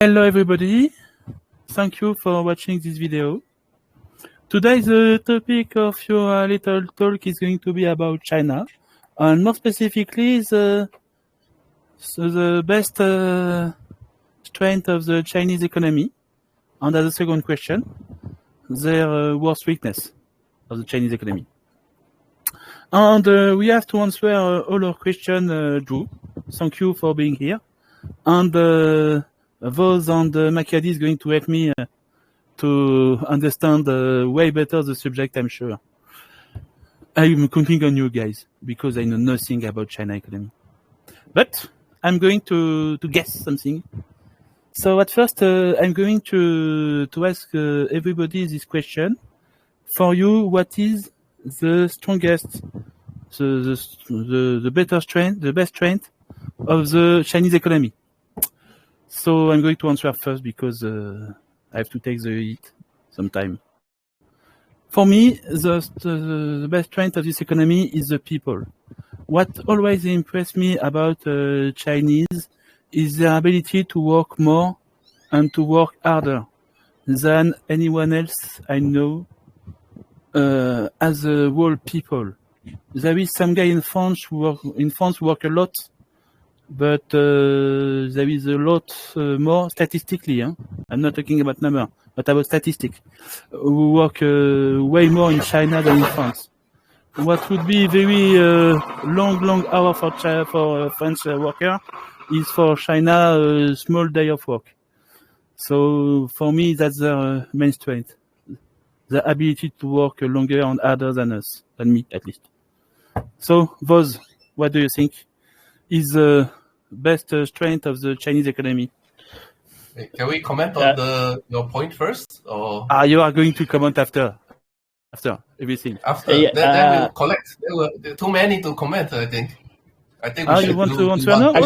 Hello everybody, thank you for watching this video. Today the topic of your little talk is going to be about China, and more specifically the best strength of the Chinese economy, and as a second question, their worst weakness of the Chinese economy. And we have to answer all our questions, Drew. Thank you for being here. And Voz and Macchiadi is going to help me to understand way better the subject, I'm sure. I'm counting on you guys because I know nothing about China economy. But I'm going to guess something. So at first, I'm going to ask everybody this question. For you, what is the strongest, the better strength, the best strength of the Chinese economy? So I'm going to answer first because I have to take the heat sometime. For me, the best strength of this economy is the people. What always impressed me about Chinese is their ability to work more and to work harder than anyone else I know as a whole people. There is some guy in France who work a lot, but there is a lot more statistically. I'm not talking about number, but about statistics. Who work way more in China than in France. What would be very long hour for French worker is for China a small day of work. So for me, that's their main strength. The ability to work longer and harder than us, than me at least. So, Voz, what do you think is the best strength of the Chinese economy? Can we comment on your point first? Or you are going to comment after everything. After then we'll collect. There were too many to comment. I think. We should you want to answer now? now?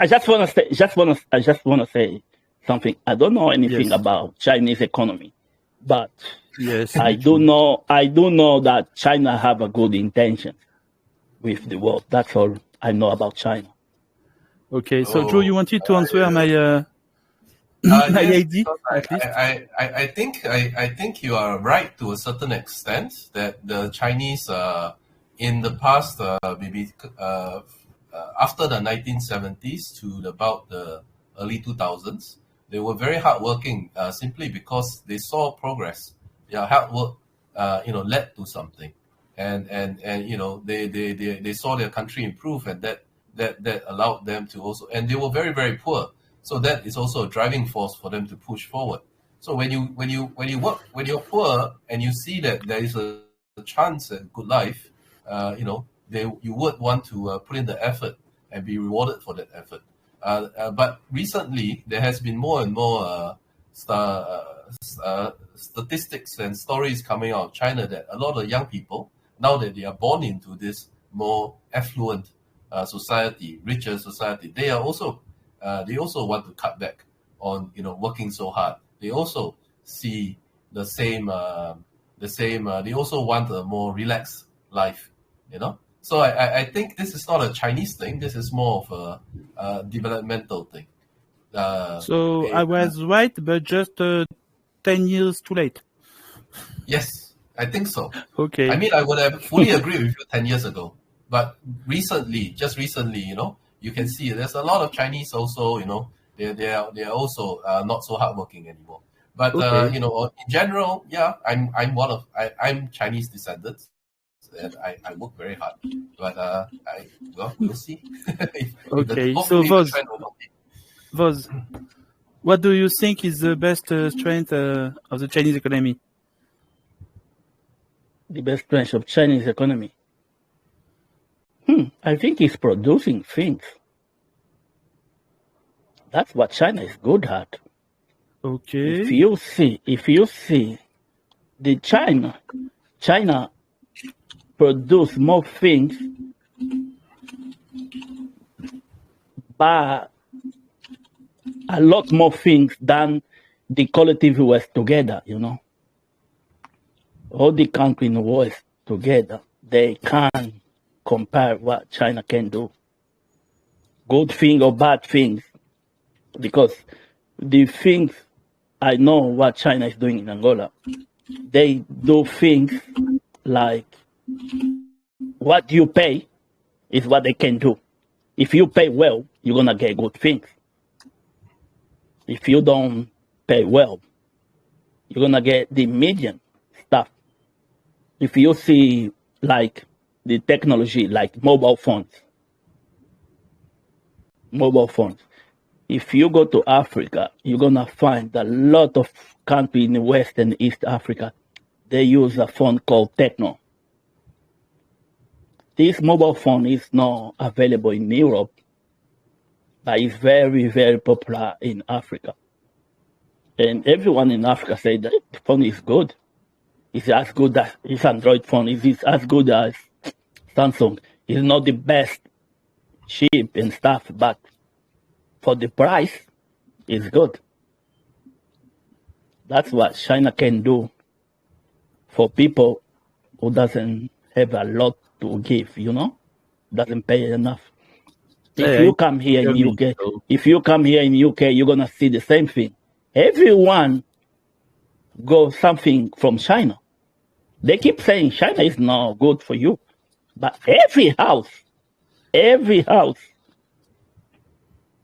I just want to say something. I don't know anything about Chinese economy, but yes, I do know that China have a good intention with the world. That's all I know about China. Okay, so Drew, you wanted to answer my my idea? I think you are right to a certain extent that the Chinese in the past maybe after the 1970s to about the early 2000s, they were very hardworking simply because they saw progress. Hard work led to something, and they saw their country improve, and that allowed them to also, and they were very, very poor. So that is also a driving force for them to push forward. So when you're poor and you see that there is a chance at good life, you would want to put in the effort and be rewarded for that effort. But recently there has been more and more statistics and stories coming out of China that a lot of young people, now that they are born into this more affluent society, richer society, they also want to cut back on working so hard. They also see the same. They also want a more relaxed life. So I think this is not a Chinese thing. This is more of a developmental thing. So I was right, but just 10 years too late. Yes, I think so. Okay. I mean, I would have fully agreed with you 10 years ago. But just recently, you can see there's a lot of Chinese also, they are also not so hardworking anymore. But in general, I'm Chinese descendant, and I work very hard. But we'll see. Okay, so Voz, what do you think is the best strength of the Chinese economy? The best strength of Chinese economy. I think it's producing things. That's what China is good at. Okay. If you see, the China produce more things, but a lot more things than the collective US together. All the countries in the world together, they can't compare what China can do. Good thing or bad things, because the things I know what China is doing in Angola, they do things like what you pay is what they can do. If you pay well, you're gonna get good things. If you don't pay well, you're gonna get the median stuff. If you see like the technology, like mobile phones, if you go to Africa, you're gonna find a lot of countries in West and East Africa, they use a phone called Techno. This mobile phone is not available in Europe, but it's very, very popular in Africa. And everyone in Africa say that the phone is good. It's as good as it's Android phone. It's as good as Samsung. It's not the best, cheap and stuff, but for the price, it's good. That's what China can do for people who doesn't have a lot to give, doesn't pay enough. If you come here in UK, you're gonna see the same thing. Everyone goes something from China. They keep saying China is not good for you, but every house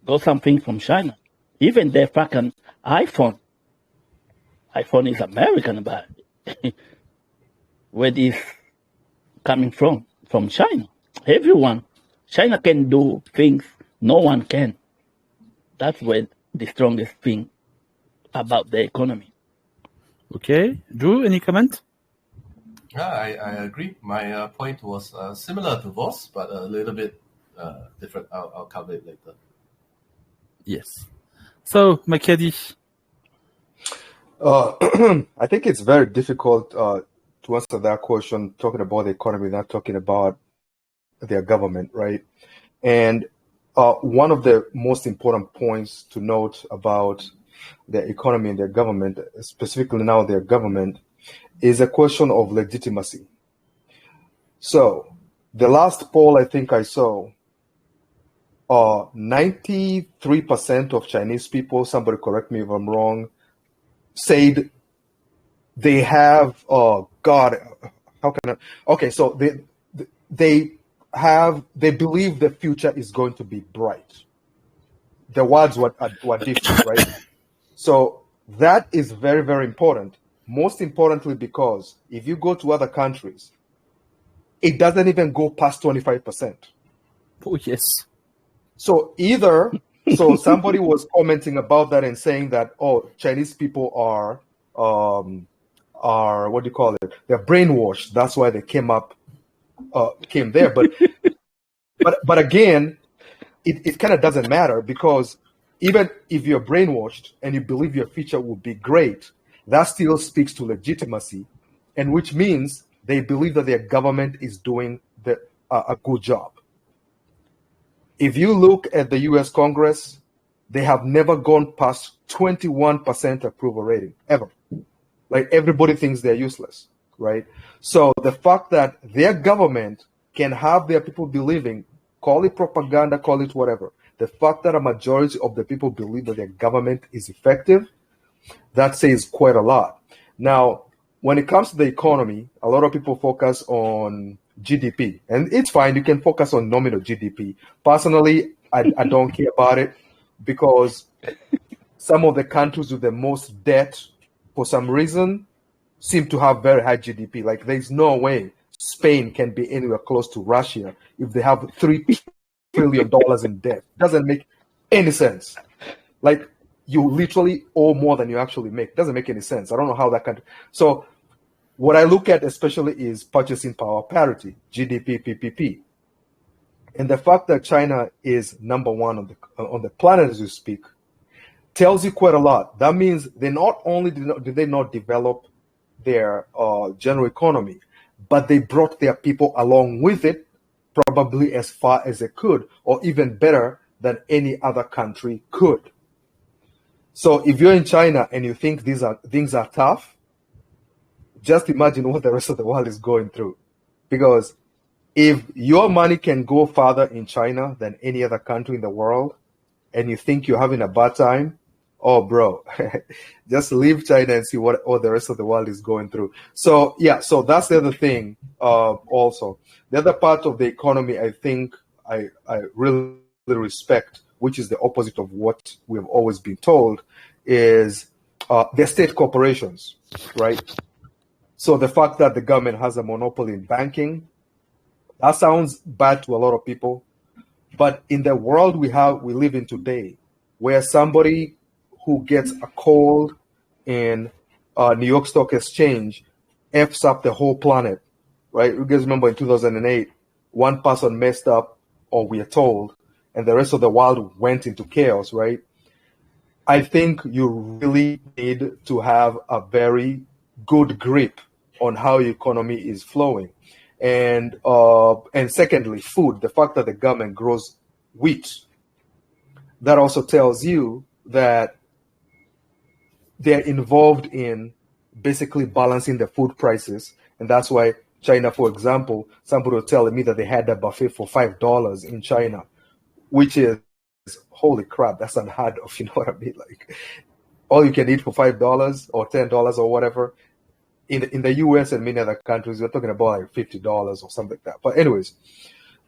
goes something from China. Even their fucking iPhone is American, but where is coming from? From China. Everyone. China can do things no one can. That's where the strongest thing about the economy. Okay. Drew, any comment? Yeah, I agree. My point was similar to Voss, but a little bit different. I'll cover it later. Yes. So, Makedi. I think it's very difficult to answer that question, talking about the economy, not talking about their government, right? And one of the most important points to note about their economy and their government, specifically now their government, is a question of legitimacy. So the last poll I think I saw, 93% of Chinese people, somebody correct me if I'm wrong, said they have, how can I, okay, so they believe the future is going to be bright. The words were different, right? So that is very, very important. Most importantly, because if you go to other countries, it doesn't even go past 25%. Oh, yes. So somebody was commenting about that and saying that, Chinese people are what do you call it? They're brainwashed. That's why they came there. But again, it kind of doesn't matter, because even if you're brainwashed and you believe your future will be great, that still speaks to legitimacy, and which means they believe that their government is doing a good job. If you look at the U.S. Congress, they have never gone past 21% approval rating, ever. Like, everybody thinks they're useless, right? So the fact that their government can have their people believing, call it propaganda, call it whatever, the fact that a majority of the people believe that their government is effective, that says quite a lot. Now, when it comes to the economy, a lot of people focus on GDP, and it's fine. You can focus on nominal GDP. Personally, I don't care about it, because some of the countries with the most debt, for some reason, seem to have very high GDP. Like, there's no way Spain can be anywhere close to Russia if they have $3 trillion in debt. Doesn't make any sense. Like, you literally owe more than you actually make. Doesn't make any sense. I don't know how that can. So what I look at especially is purchasing power parity, GDP, PPP. And the fact that China is number one on the planet as we speak tells you quite a lot. That means they not only did they not develop their general economy, but they brought their people along with it, probably as far as they could, or even better than any other country could. So if you're in China and you think things are tough, just imagine what the rest of the world is going through. Because if your money can go farther in China than any other country in the world, and you think you're having a bad time, oh, bro, just leave China and see what the rest of the world is going through. So, yeah, so that's the other thing also. The other part of the economy, I think I really respect, which is the opposite of what we've always been told, is the state corporations, right? So the fact that the government has a monopoly in banking, that sounds bad to a lot of people. But in the world we live in today, where somebody who gets a cold in New York Stock Exchange F's up the whole planet, right? You guys remember in 2008, one person messed up, or we are told, and the rest of the world went into chaos, right? I think you really need to have a very good grip on how your economy is flowing. And secondly, food, the fact that the government grows wheat, that also tells you that they're involved in basically balancing the food prices. And that's why China, for example, somebody was telling me that they had a buffet for $5 in China, which is, holy crap, that's unheard of, you know what I mean? Like, all you can eat for $5 or $10 or whatever. In the US and many other countries, we're talking about like $50 or something like that. But anyways,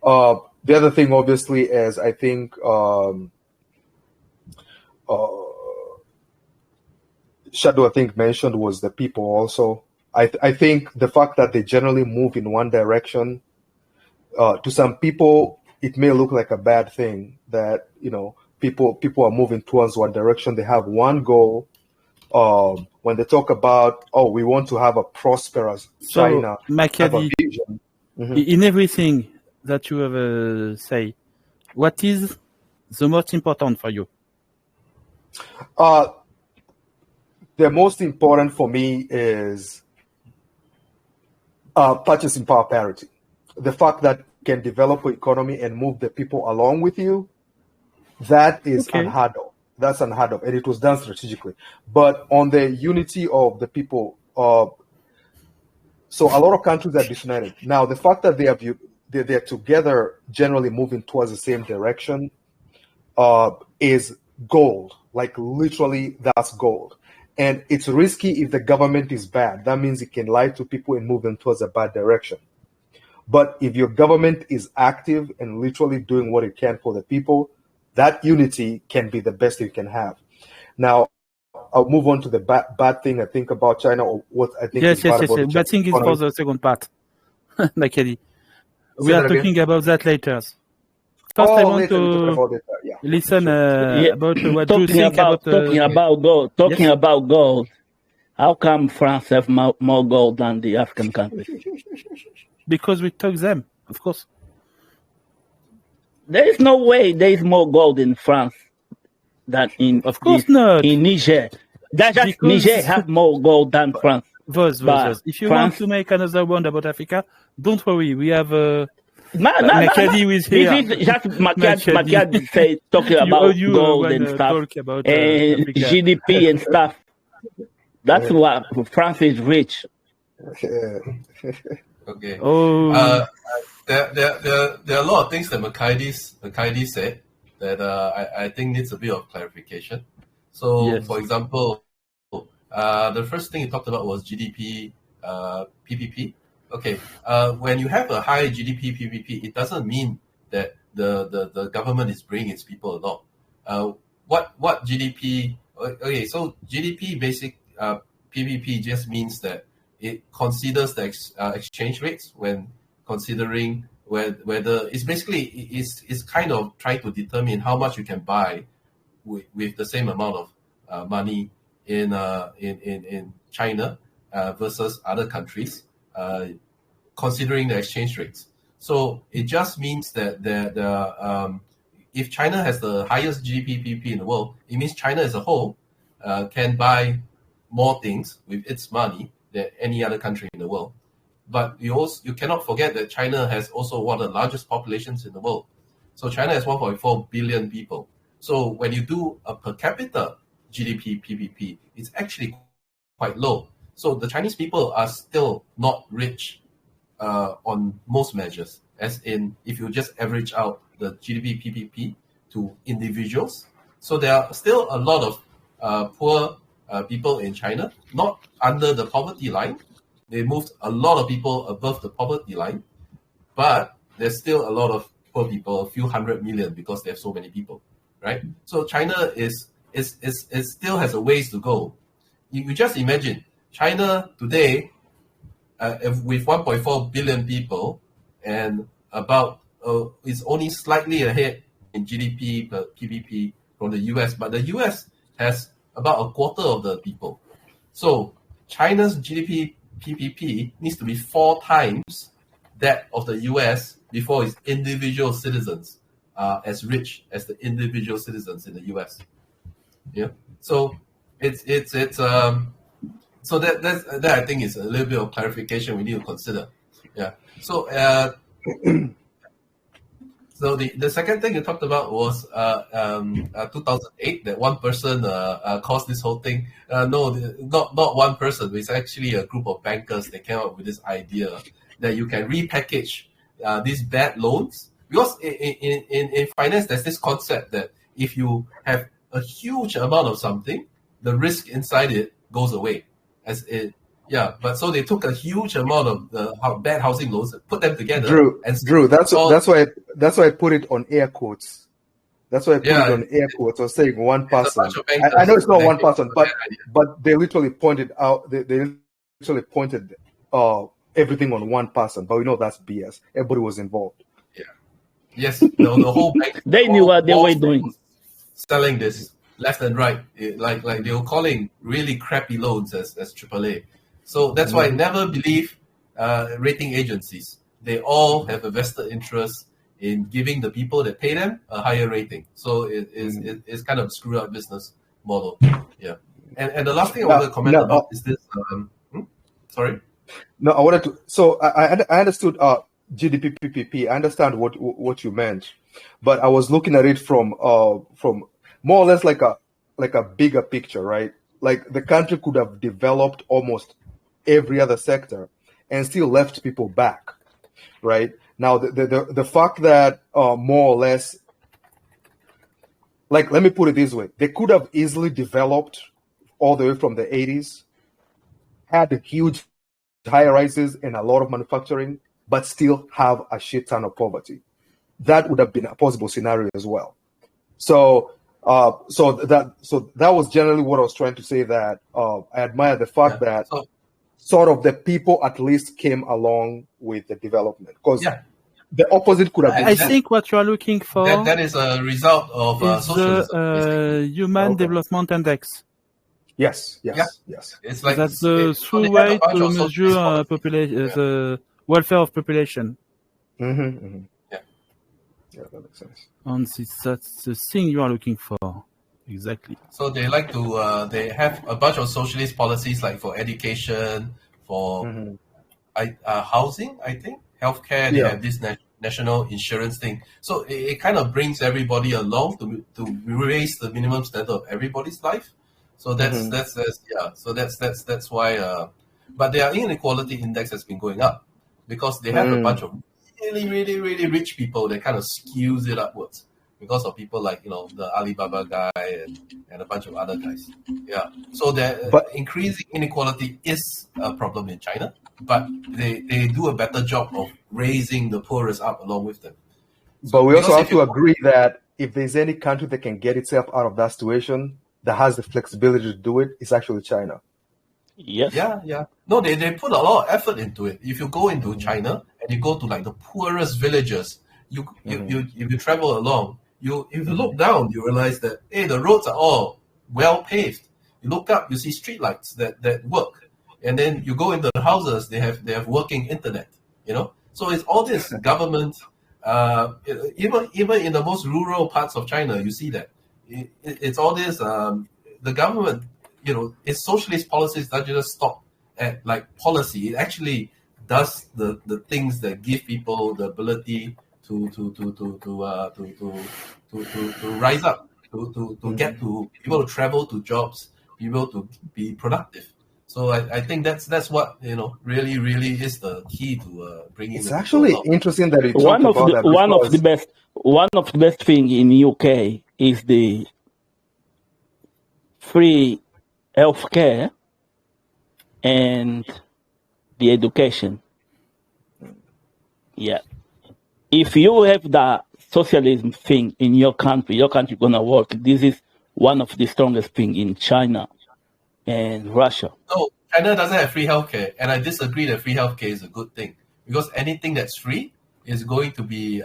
the other thing, obviously, is I think Shadow, I think, mentioned was the people also. I think the fact that they generally move in one direction, to some people, it may look like a bad thing that, you know, people are moving towards one direction. They have one goal. When they talk about, oh, we want to have a prosperous China, have a vision. In everything that you have say, what is the most important for you? The most important for me is purchasing power parity. The fact that you can develop an economy and move the people along with you, that is unheard of. That's unheard of, and it was done strategically. But on the unity of the people, so a lot of countries are disunited. Now, the fact that they're together, generally moving towards the same direction, is gold. Like, literally, that's gold. And it's risky if the government is bad. That means it can lie to people and move them towards a bad direction. But if your government is active and literally doing what it can for the people, that unity can be the best you can have. Now, I'll move on to the bad thing I think about China, or what I think is bad about China. Bad thing is for the second part. Nakedi. We are talking about that later. First, I want to listen about what you think about talking about gold. Talking about gold. How come France have more gold than the African countries? Because we took them, of course. There is no way there is more gold in France than in Niger. Niger have more gold than France. If you want to make another one about Africa, don't worry. We have Makadi with here. This is just Makadi say talking about gold and stuff, and GDP and stuff. That's what France is rich. Okay. There are a lot of things that Makadi said that I think needs a bit of clarification. So, for example, the first thing he talked about was GDP PPP. Okay, when you have a high GDP PPP, it doesn't mean that the government is bringing its people along. What GDP? Okay, so GDP basic PPP just means that it considers the exchange rates when considering whether it's basically it's kind of trying to determine how much you can buy with the same amount of money in China versus other countries, considering the exchange rates. So it just means that if China has the highest GDP PPP in the world, it means China as a whole can buy more things with its money than any other country in the world. But you cannot forget that China has also one of the largest populations in the world. So China has 1.4 billion people. So when you do a per capita GDP PPP, it's actually quite low. So the Chinese people are still not rich on most measures, as in if you just average out the GDP PPP to individuals. So there are still a lot of poor people in China, not under the poverty line. They moved a lot of people above the poverty line, but there's still a lot of poor people, a few 100 million, because they have so many people, right? So China is still has a ways to go. You just imagine China today, with 1.4 billion people, and about is only slightly ahead in GDP per PPP from the US, but the US has about a quarter of the people. So China's GDP PPP needs to be 4 times that of the US before its individual citizens are as rich as the individual citizens in the US. Yeah. So so that I think is a little bit of clarification we need to consider. Yeah. So so the second thing you talked about was 2008, that one person caused this whole thing. No, not one person. It's actually a group of bankers. They came up with this idea that you can repackage these bad loans, because in finance there's this concept that if you have a huge amount of something, the risk inside it goes away. But so they took a huge amount of bad housing loans, put them together. Drew, that's why I put it on air quotes. That's why I put it on air quotes. I was saying one person. I know it's not one person, but they literally pointed out. They literally pointed everything on one person. But we know that's BS. Everybody was involved. Yeah. Yes. The whole bank. They knew what they were doing. Selling this left and right, like they were calling really crappy loans as AAA. So that's why I never believe rating agencies. They all have a vested interest in giving the people that pay them a higher rating. So it's kind of a screwed up business model. Yeah. And the last thing I want to comment about is this. Sorry. No, I wanted to. So I understood GDP PPP. I understand what you meant, but I was looking at it from more or less like a bigger picture, right? Like the country could have developed almost every other sector and still left people back, right? Now the fact that more or less, like, let me put it this way, they could have easily developed all the way from the 80s, had huge high rises and a lot of manufacturing, but still have a shit ton of poverty. That would have been a possible scenario as well. So that was generally what I was trying to say, that I admire the fact that sort of the people at least came along with the development, because the opposite could have been. I think what you are looking for that is a result of socialism, the Human Development Index. Yes. It's like that's the true way to measure the welfare of population. Yeah, that makes sense. And that's the thing you are looking for. Exactly. So they like to, they have a bunch of socialist policies, like for education, for housing, I think, healthcare. They have this national insurance thing. So it kind of brings everybody along to raise the minimum standard of everybody's life. So that's why. But their inequality index has been going up because they have a bunch of really, really, really rich people that kind of skews it upwards because of people like, the Alibaba guy and a bunch of other guys. Yeah. So increasing inequality is a problem in China, but they do a better job of raising the poorest up along with them. But we also have to agree that if there's any country that can get itself out of that situation, that has the flexibility to do it, it's actually China. Yes. Yeah. No, they put a lot of effort into it. If you go into China and you go to like the poorest villages, if you travel along, if you look down, you realize that the roads are all well paved. You look up, you see streetlights that work, and then you go into the houses, they have working internet. So it's all this government. Even in the most rural parts of China, you see that it's all this. The government, its socialist policies doesn't just stop at like policy. It actually does the things that give people the ability to rise up, to get to be able to travel to jobs, be able to be productive. So I think that's what really, really is the key to bringing. It's actually interesting that one of the best thing in UK is free healthcare and the education. Yeah. If you have the socialism thing in your country gonna work. This is one of the strongest thing in China and Russia. No, China doesn't have free healthcare, and I disagree that free healthcare is a good thing, because anything that's free is going to be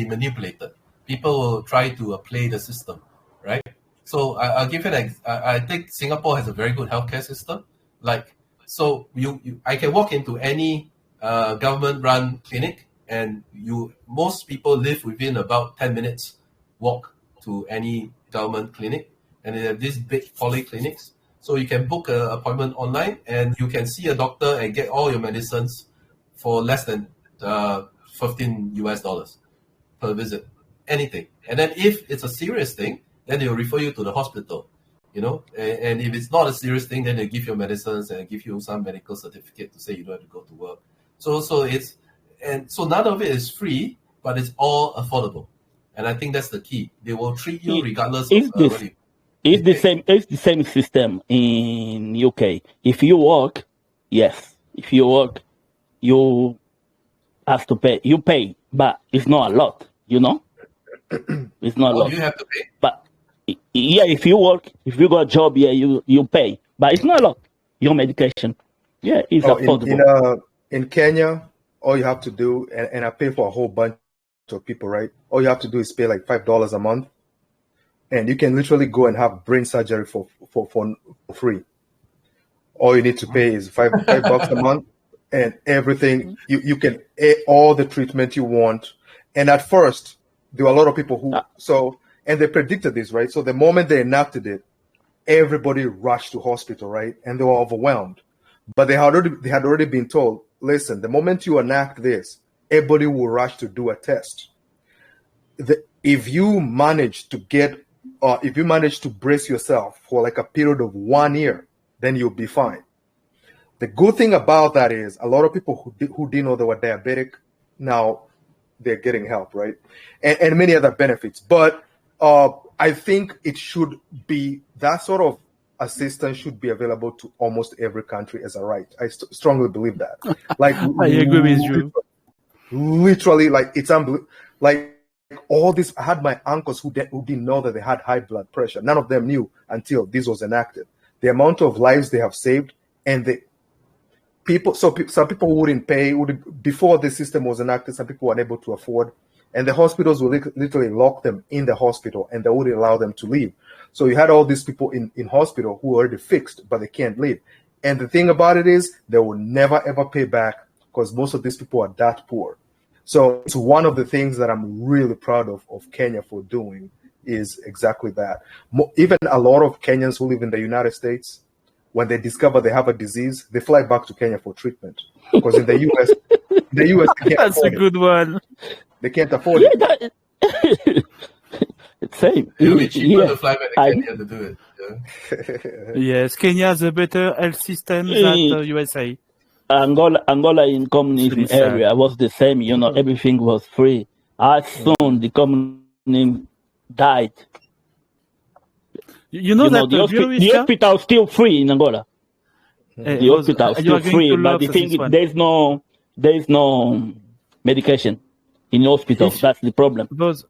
manipulated. People will try to play the system, right? So I'll give you I think Singapore has a very good healthcare system. Like, so I can walk into any government-run clinic, and most people live within about 10 minutes walk to any government clinic, and they have these big polyclinics. So you can book an appointment online, and you can see a doctor and get all your medicines for less than $15 per visit, anything. And then if it's a serious thing, then they'll refer you to the hospital, and if it's not a serious thing, then they give you medicines and give you some medical certificate to say you don't have to go to work. So none of it is free, but it's all affordable. And I think that's the key. They will treat you regardless of what you It's the same system in UK. If you work, yes. If you work, you have to pay. You pay, but it's not a lot, It's not a lot. You have to pay. But yeah, if you work, if you got a job, yeah, you pay. But it's not a lot. Your medication, yeah, it's affordable. In Kenya, all you have to do, and I pay for a whole bunch of people, right? All you have to do is pay like $5 a month, and you can literally go and have brain surgery for free. All you need to pay is $5 a month, and everything you can all the treatment you want. And at first, there were a lot of people and they predicted this, right? So the moment they enacted it, everybody rushed to hospital, right? And they were overwhelmed. But they had already been told, listen, the moment you enact this, everybody will rush to do a test. If you manage to brace yourself for like a period of 1 year, then you'll be fine. The good thing about that is a lot of people who didn't know they were diabetic, now they're getting help, right? And many other benefits. But I think it should be, that sort of assistance should be available to almost every country as a right. I strongly believe that. Like, I agree with you. Literally, like, it's unbelievable. Like, all this, I had my uncles who didn't know that they had high blood pressure. None of them knew until this was enacted. The amount of lives they have saved, and some people wouldn't pay. Before the system was enacted, some people were unable to afford, and the hospitals would literally lock them in the hospital, and they wouldn't allow them to leave. So you had all these people in hospital who are already fixed, but they can't leave. And the thing about it is, they will never ever pay back, because most of these people are that poor. So it's one of the things that I'm really proud of Kenya for doing, is exactly that. Even a lot of Kenyans who live in the United States, when they discover they have a disease, they fly back to Kenya for treatment. Because in the US, they can't That's a good one. They can't afford it. Same. It will be cheaper to fly back to Kenya to do it. Yeah. Yes, Kenya has a better health system than USA. Angola in communism area was the same, everything was free. As soon the communism died, that the hospital is still free in Angola. The hospital is still free, but the thing is, there is no medication in hospitals. That's the problem. Those.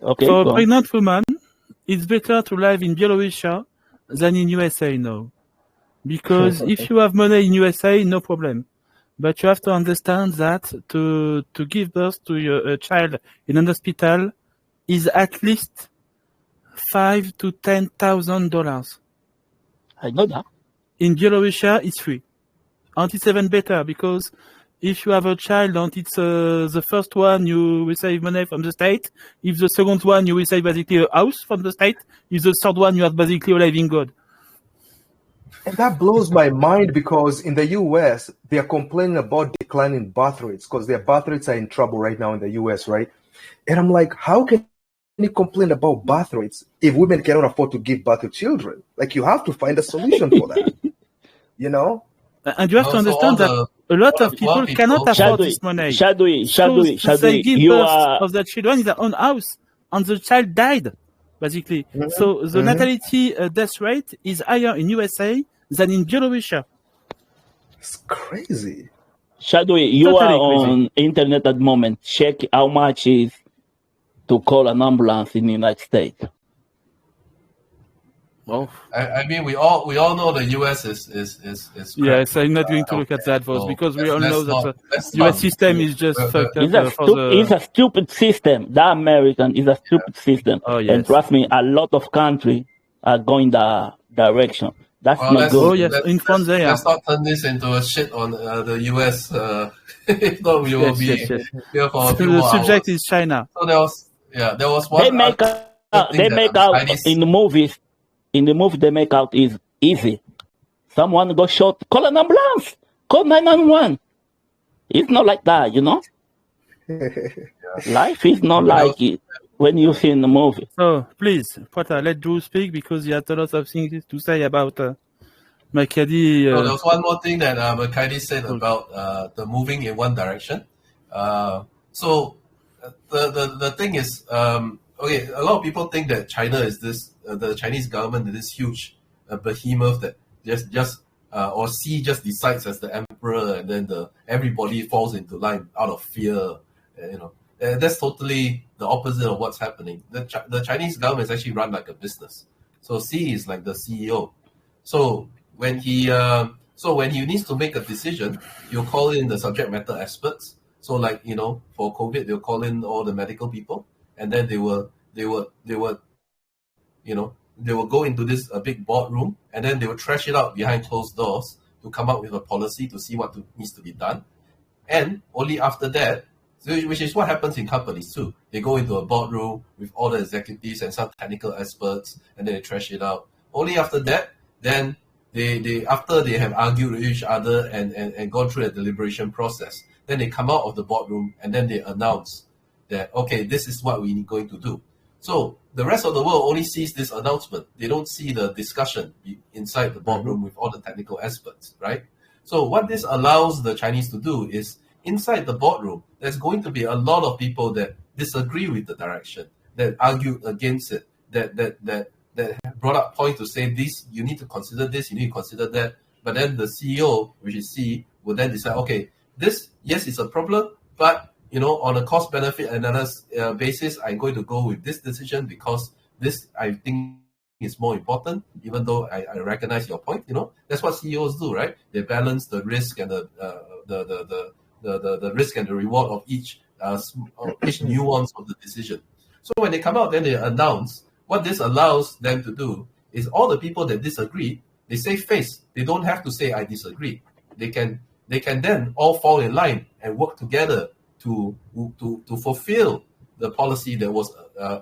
Okay. For a pregnant woman, it's better to live in Belarus than in USA now. Because if you have money in USA, no problem. But you have to understand that to give birth to your child in an hospital is at least $5,000 to $10,000. I know that. In Belarus, it's free. And it's even better, because if you have a child and it's the first one, you receive money from the state. If the second one, you receive basically a house from the state. If the third one, you have basically a living God. And that blows my mind, because in the US, they are complaining about declining birth rates, because their birth rates are in trouble right now in the US, right? And I'm like, how can you complain about birth rates if women cannot afford to give birth to children? Like, you have to find a solution for that, And you have to understand that a lot of people cannot afford this money. Shadwi, they give birth of the children in their own house, and the child died. basically. So the natality death rate is higher in USA than in Belarusia. It's crazy. Shadowy, you Totally are crazy. on internet at the moment. Check how much is to call an ambulance in the United States. Oh. I mean, we all know the US is crap. Yes, I'm not going to look at that, So because we all let's know that not- the let's US not- system is just fucked up It's a stupid system. That American is a stupid system. Oh, yes. And trust me, a lot of countries are going that direction. That's Well, not let's- good. Oh, yes, in France they are. Let's not turn this into a shit on the US. If not, we will Yes, be yes, yes. here for a few The more subject hours. is China. So there was one. They make out in the movies. In the movie, they make out is easy. Someone got shot. Call an ambulance. Call 911. It's not like that, you know. Life is not like it when you see in the movie. So please, Potter, let Drew speak, because he has a lot of things to say about Makadi. So there was one more thing that Makadi said about the moving in one direction. So the thing is, okay, a lot of people think that China is this, the Chinese government is this huge behemoth that just or Xi just decides as the emperor, and then everybody falls into line out of fear. That's totally the opposite of what's happening. The Chinese government is actually run like a business. So Xi is like the CEO. So when he needs to make a decision, he'll call in the subject matter experts. So like, for COVID, they'll call in all the medical people, and then they will go into this big boardroom, and then they will trash it out behind closed doors to come up with a policy to see what needs to be done. And only after that, which is what happens in companies too. They go into a boardroom with all the executives and some technical experts, and then they trash it out. Only after that, then after they have argued with each other and gone through a deliberation process, then they come out of the boardroom, and then they announce that, okay, this is what we're going to do. So the rest of the world only sees this announcement. They don't see the discussion inside the boardroom with all the technical experts, right? So what this allows the Chinese to do is, inside the boardroom, there's going to be a lot of people that disagree with the direction, that argue against it, that brought up points to say this, you need to consider this, you need to consider that. But then the CEO, which is Xi, will then decide, okay, this, yes, it's a problem, but on a cost-benefit analysis basis, I'm going to go with this decision because this, I think, is more important, even though I recognize your point. That's what CEOs do, right? They balance the risk and the risk and the reward of each nuance of the decision. So when they come out, then they announce. What this allows them to do is all the people that disagree, they save face. They don't have to say I disagree. They can then all fall in line and work together to fulfill the policy that was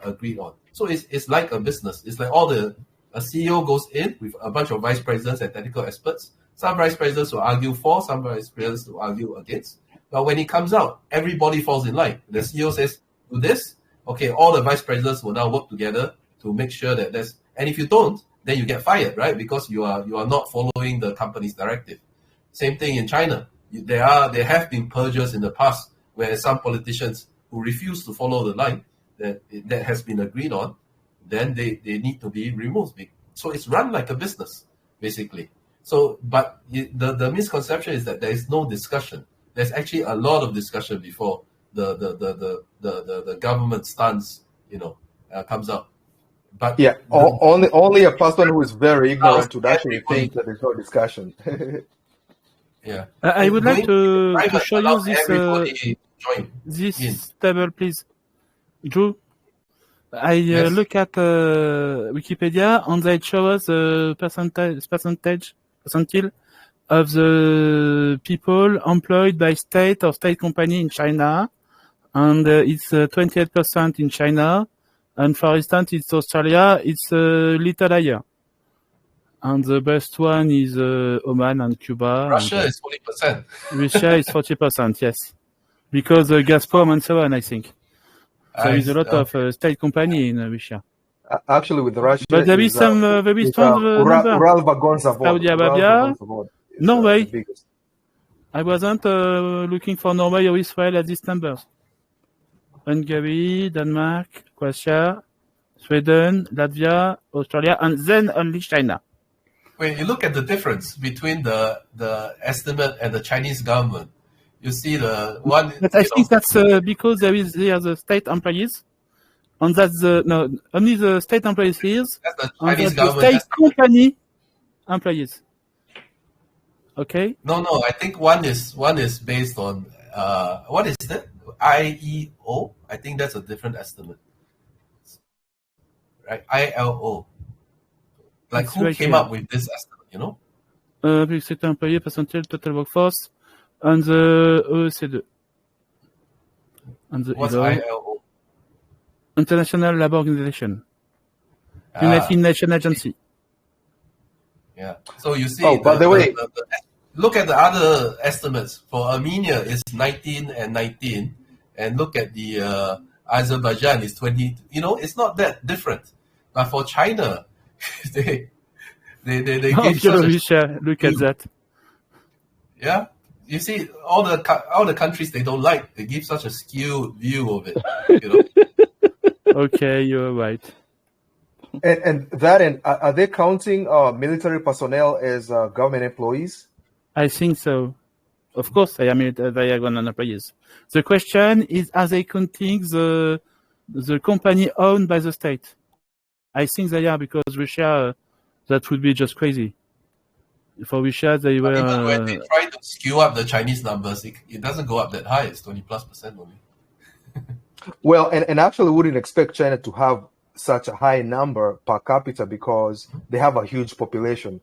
agreed on. So it's like a business. It's like a CEO goes in with a bunch of vice presidents and technical experts. Some vice presidents will argue for, some vice presidents will argue against. But when it comes out, everybody falls in line. The CEO says, do this. Okay, all the vice presidents will now work together to make sure that there's, and if you don't, then you get fired, right? Because you are not following the company's directive. Same thing in China. There have been purges in the past where some politicians who refuse to follow the line that has been agreed on, then they need to be removed. So it's run like a business, basically. So, but the misconception is that there is no discussion. There's actually a lot of discussion before the government stance, comes out. But yeah, only a person who is very ignorant would actually think that there's no discussion. Yeah, I would like to show you this this table, please. Drew, I look at Wikipedia, and they show us the percentile of the people employed by state or state company in China, and it's 28% in China, and for instance, it's Australia, it's a little higher. And the best one is Oman and Cuba. Russia is 40%. Russia is 40%, yes. Because Gazprom and so on, I think. There is a lot of state company in Russia. Actually, with Russia, but there is some very strong number. Ural Vagon Zavod. Saudi Arabia, Norway. I wasn't looking for Norway or Israel at these numbers. Hungary, Denmark, Croatia, Sweden, Latvia, Australia, and then only China. When you look at the difference between the estimate and the Chinese government, you see the one. But I think that's because there are the state employees, and that's only the state employees here, That's the and Chinese that's the government. state company employees. Okay. No, I think one is based on what is that? IEO. I think that's a different estimate. Right? ILO. Like It's who right came here. up with this estimate, you know? Public sector employee, percentile, total workforce, and the OECD. And the What's ILO, ILO? International Labour Organization, United Nations Agency. Yeah. So you see, Oh, by the way, look at the other estimates. For Armenia, it's 19 and 19, and look at the Azerbaijan is 20. You know, it's not that different. But for China, they give such a Russia, look at that. yeah. You see, all the countries they don't like, they give such a skewed view of it. You know. Okay, you're right. and are they counting military personnel as government employees? I think so. Of course, they are government employees. The question is, are they counting the company owned by the state? I think they are, because Russia, that would be just crazy. For Russia, they were. Even when they try to skew up the Chinese numbers, it doesn't go up that high. It's 20+% only. Well, and actually wouldn't expect China to have such a high number per capita because they have a huge population.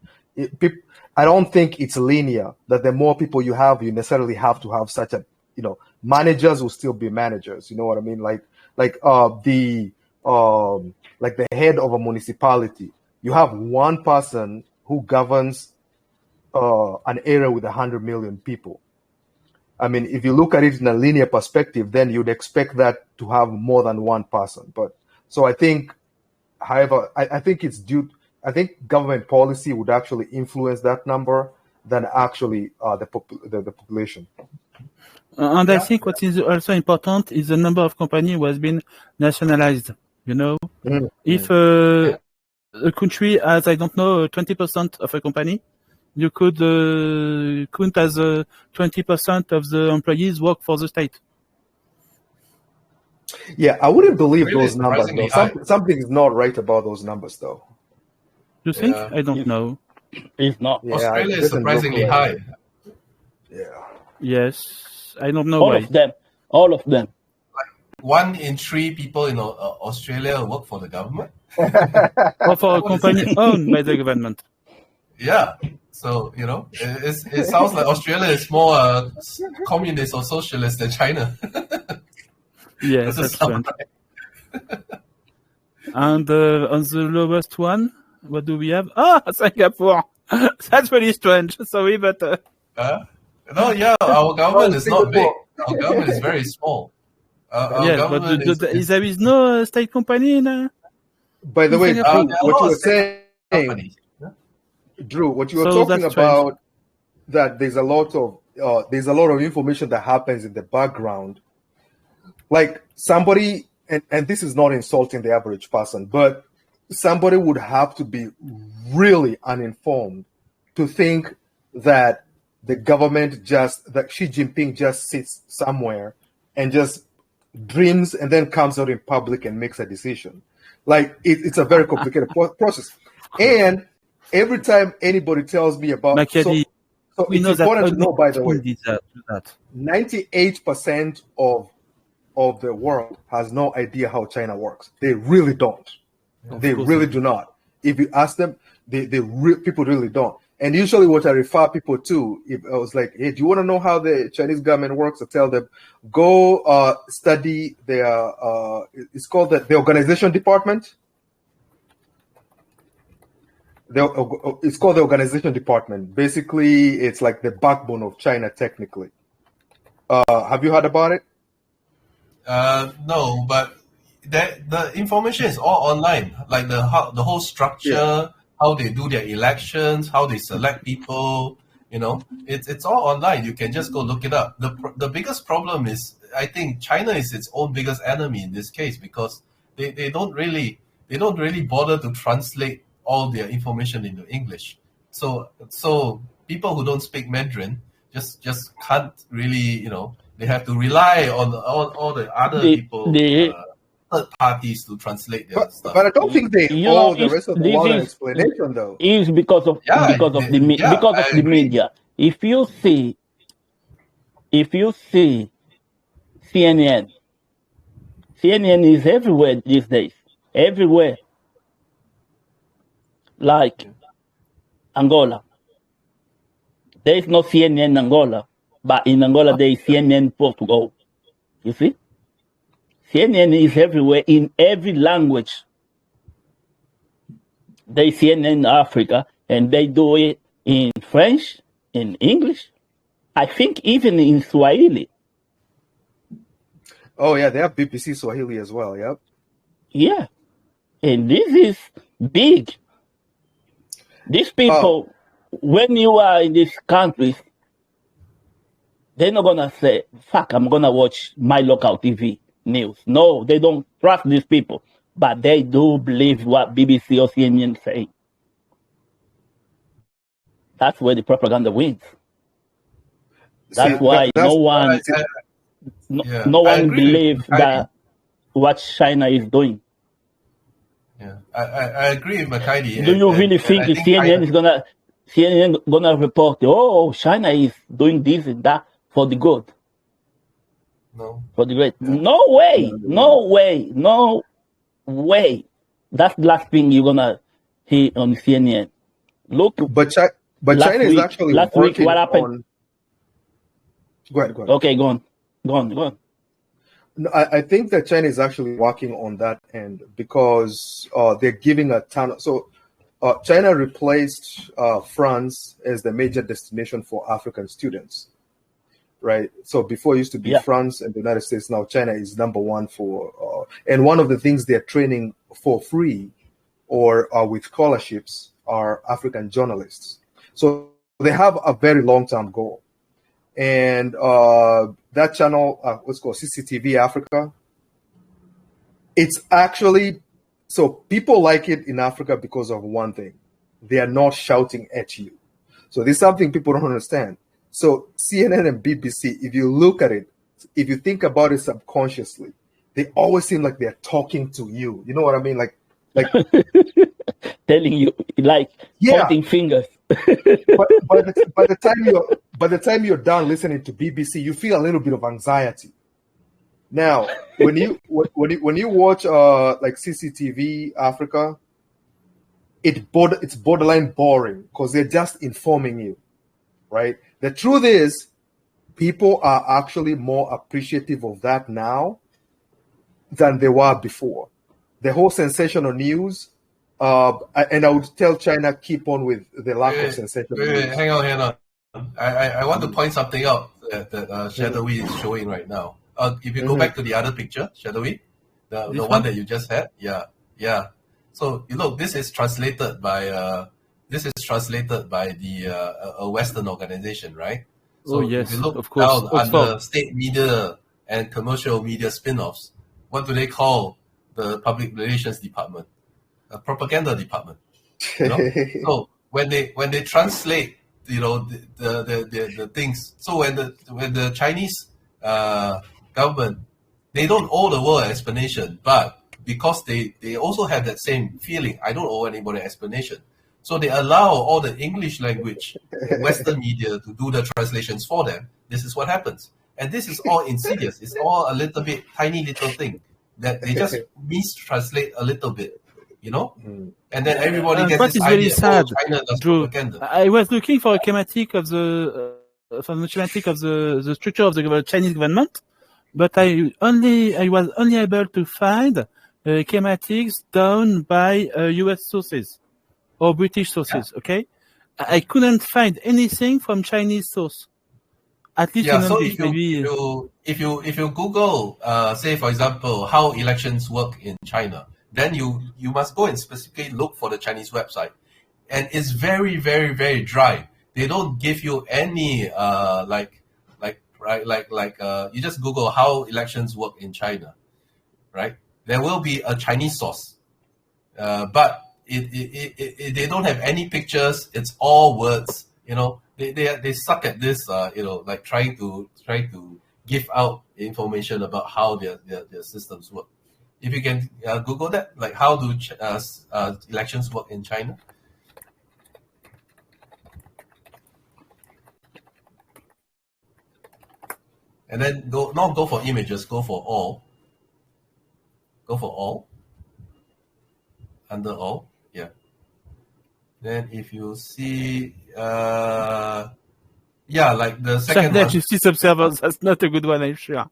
I don't think it's linear that the more people you have, you necessarily have to have such a, managers will still be managers. You know what I mean? Like the head of a municipality, you have one person who governs an area with 100 million people. I mean, if you look at it in a linear perspective, then you'd expect that to have more than one person. But so I think, however, I think it's due. I think government policy would actually influence that number than actually the population. And I think what is also important is the number of companies who has been nationalized. Mm-hmm. If a country has, 20% of a company, you could count as 20% of the employees work for the state. Yeah, I wouldn't believe Really those numbers, though. Something is not right about those numbers, though. You think? Yeah. I don't know. It's not. Yeah, Australia it is doesn't look surprisingly right. high. Yeah. Yes, I don't know All why. of them. 1 in 3 people in Australia work for the government. Or for a company owned by the government. Yeah. So, it sounds like Australia is more communist or socialist than China. Yes, Doesn't that's sound strange. right. And on the lowest one, what do we have? Singapore. That's really strange. Sorry, but No, yeah, our government is not big. Our government is very small. Our yes, but government there is no state company in. By the way, There Drew, are what you were saying, companies. Yeah. Drew, what you were So talking that's strange. about, that there's a lot of information that happens in the background. Like somebody, and this is not insulting the average person, but somebody would have to be really uninformed to think that the government that Xi Jinping just sits somewhere and just dreams and then comes out in public and makes a decision. Like it's a very complicated process. And every time anybody tells me about, Machiavelli, so we it's know that important to know, by the way, did that. 98% of the world has no idea how China works. They really don't. They really do not. If you ask them, people really don't. And usually what I refer people to, if I was like, hey, do you want to know how the Chinese government works? I tell them, go study their, it's called the organization department. It's called the organization department. Basically, it's like the backbone of China, technically. Have you heard about it? No, but the information is all online. Like the whole structure, how they do their elections, how they select people. It's all online. You can just go look it up. The biggest problem is, I think China is its own biggest enemy in this case, because they don't really they don't really bother to translate all their information into English. So people who don't speak Mandarin just can't really, they have to rely on all the other people, third parties to translate their stuff. But I don't think they owe the rest of the world an explanation, though. Is because of the media. If you see CNN is everywhere these days. Everywhere. Like Angola. There is no CNN in Angola, but in Angola there is CNN Portugal. You see? CNN is everywhere in every language. They CNN in Africa, and they do it in French, in English. I think even in Swahili. Oh yeah, they have BBC Swahili as well. Yep. Yeah, and this is big. These people, when you are in these countries, they're not gonna say, "Fuck, I'm gonna watch my local TV news." No, they don't trust these people, but they do believe what BBC or CNN say. That's where the propaganda wins. That's why no one believes that what China is doing. Yeah, I agree with Makaidi. Do you really think CNN is gonna report? Oh, China is doing this and that for the good? No. For the great? No way! No way! No way! That's the last thing you're gonna hear on CNN. Look, but China is actually last week. What happened? Go ahead. Okay, go on. No, I think that China is actually working on that end because they're giving a ton. So China replaced France as the major destination for African students, right? So before it used to be France and the United States. Now China is number one for, and one of the things they're training for free or with scholarships are African journalists. So they have a very long-term goal. And that channel, what's called CCTV Africa, it's actually, so people like it in Africa because of one thing. They are not shouting at you. So this is something people don't understand. So CNN and BBC, if you look at it, if you think about it subconsciously, they always seem like they're talking to you. You know what I mean? Like telling you, like pointing fingers. But by the time you're done listening to BBC, you feel a little bit of anxiety. Now, when you watch like CCTV Africa, it's borderline boring because they're just informing you, right? The truth is, people are actually more appreciative of that now than they were before. The whole sensational news. And I would tell China, keep on with the lack of sensational news. Hang on. I want to point something out that Shadowy is showing right now. If you go back to the other picture, Shadowy, the one that you just had, yeah. So you look, this is translated by a Western organization, right? So yes, if you look of course. down under state media and commercial media spin-offs, what do they call the public relations department? A propaganda department. So when they translate, the things. So when the Chinese government, they don't owe the world an explanation, but because they also have that same feeling, I don't owe anybody an explanation. So they allow all the English language Western media to do the translations for them. This is what happens. And this is all insidious. It's all a little bit, tiny little thing that they just mistranslate a little bit. And then everybody gets this idea. Sad, China does Drew. propaganda. I was looking for a schematic of the structure of the Chinese government, but I was only able to find schematics done by U.S. sources or British sources. Yeah. Okay, I couldn't find anything from Chinese source. At least in English, maybe. If you Google, say for example, how elections work in China, then you must go and specifically look for the Chinese website, and it's very, very, very dry. They don't give you any you just Google how elections work in China, right? There will be a Chinese source, but they don't have any pictures. It's all words. They suck at this. Like trying to give out information about how their systems work. If you can Google that, like how do elections work in China? And then not go for images, go for all. Go for all. Under all, yeah. Then if you see, like the second China one. Justice Observers, that's not a good one, I'm sure.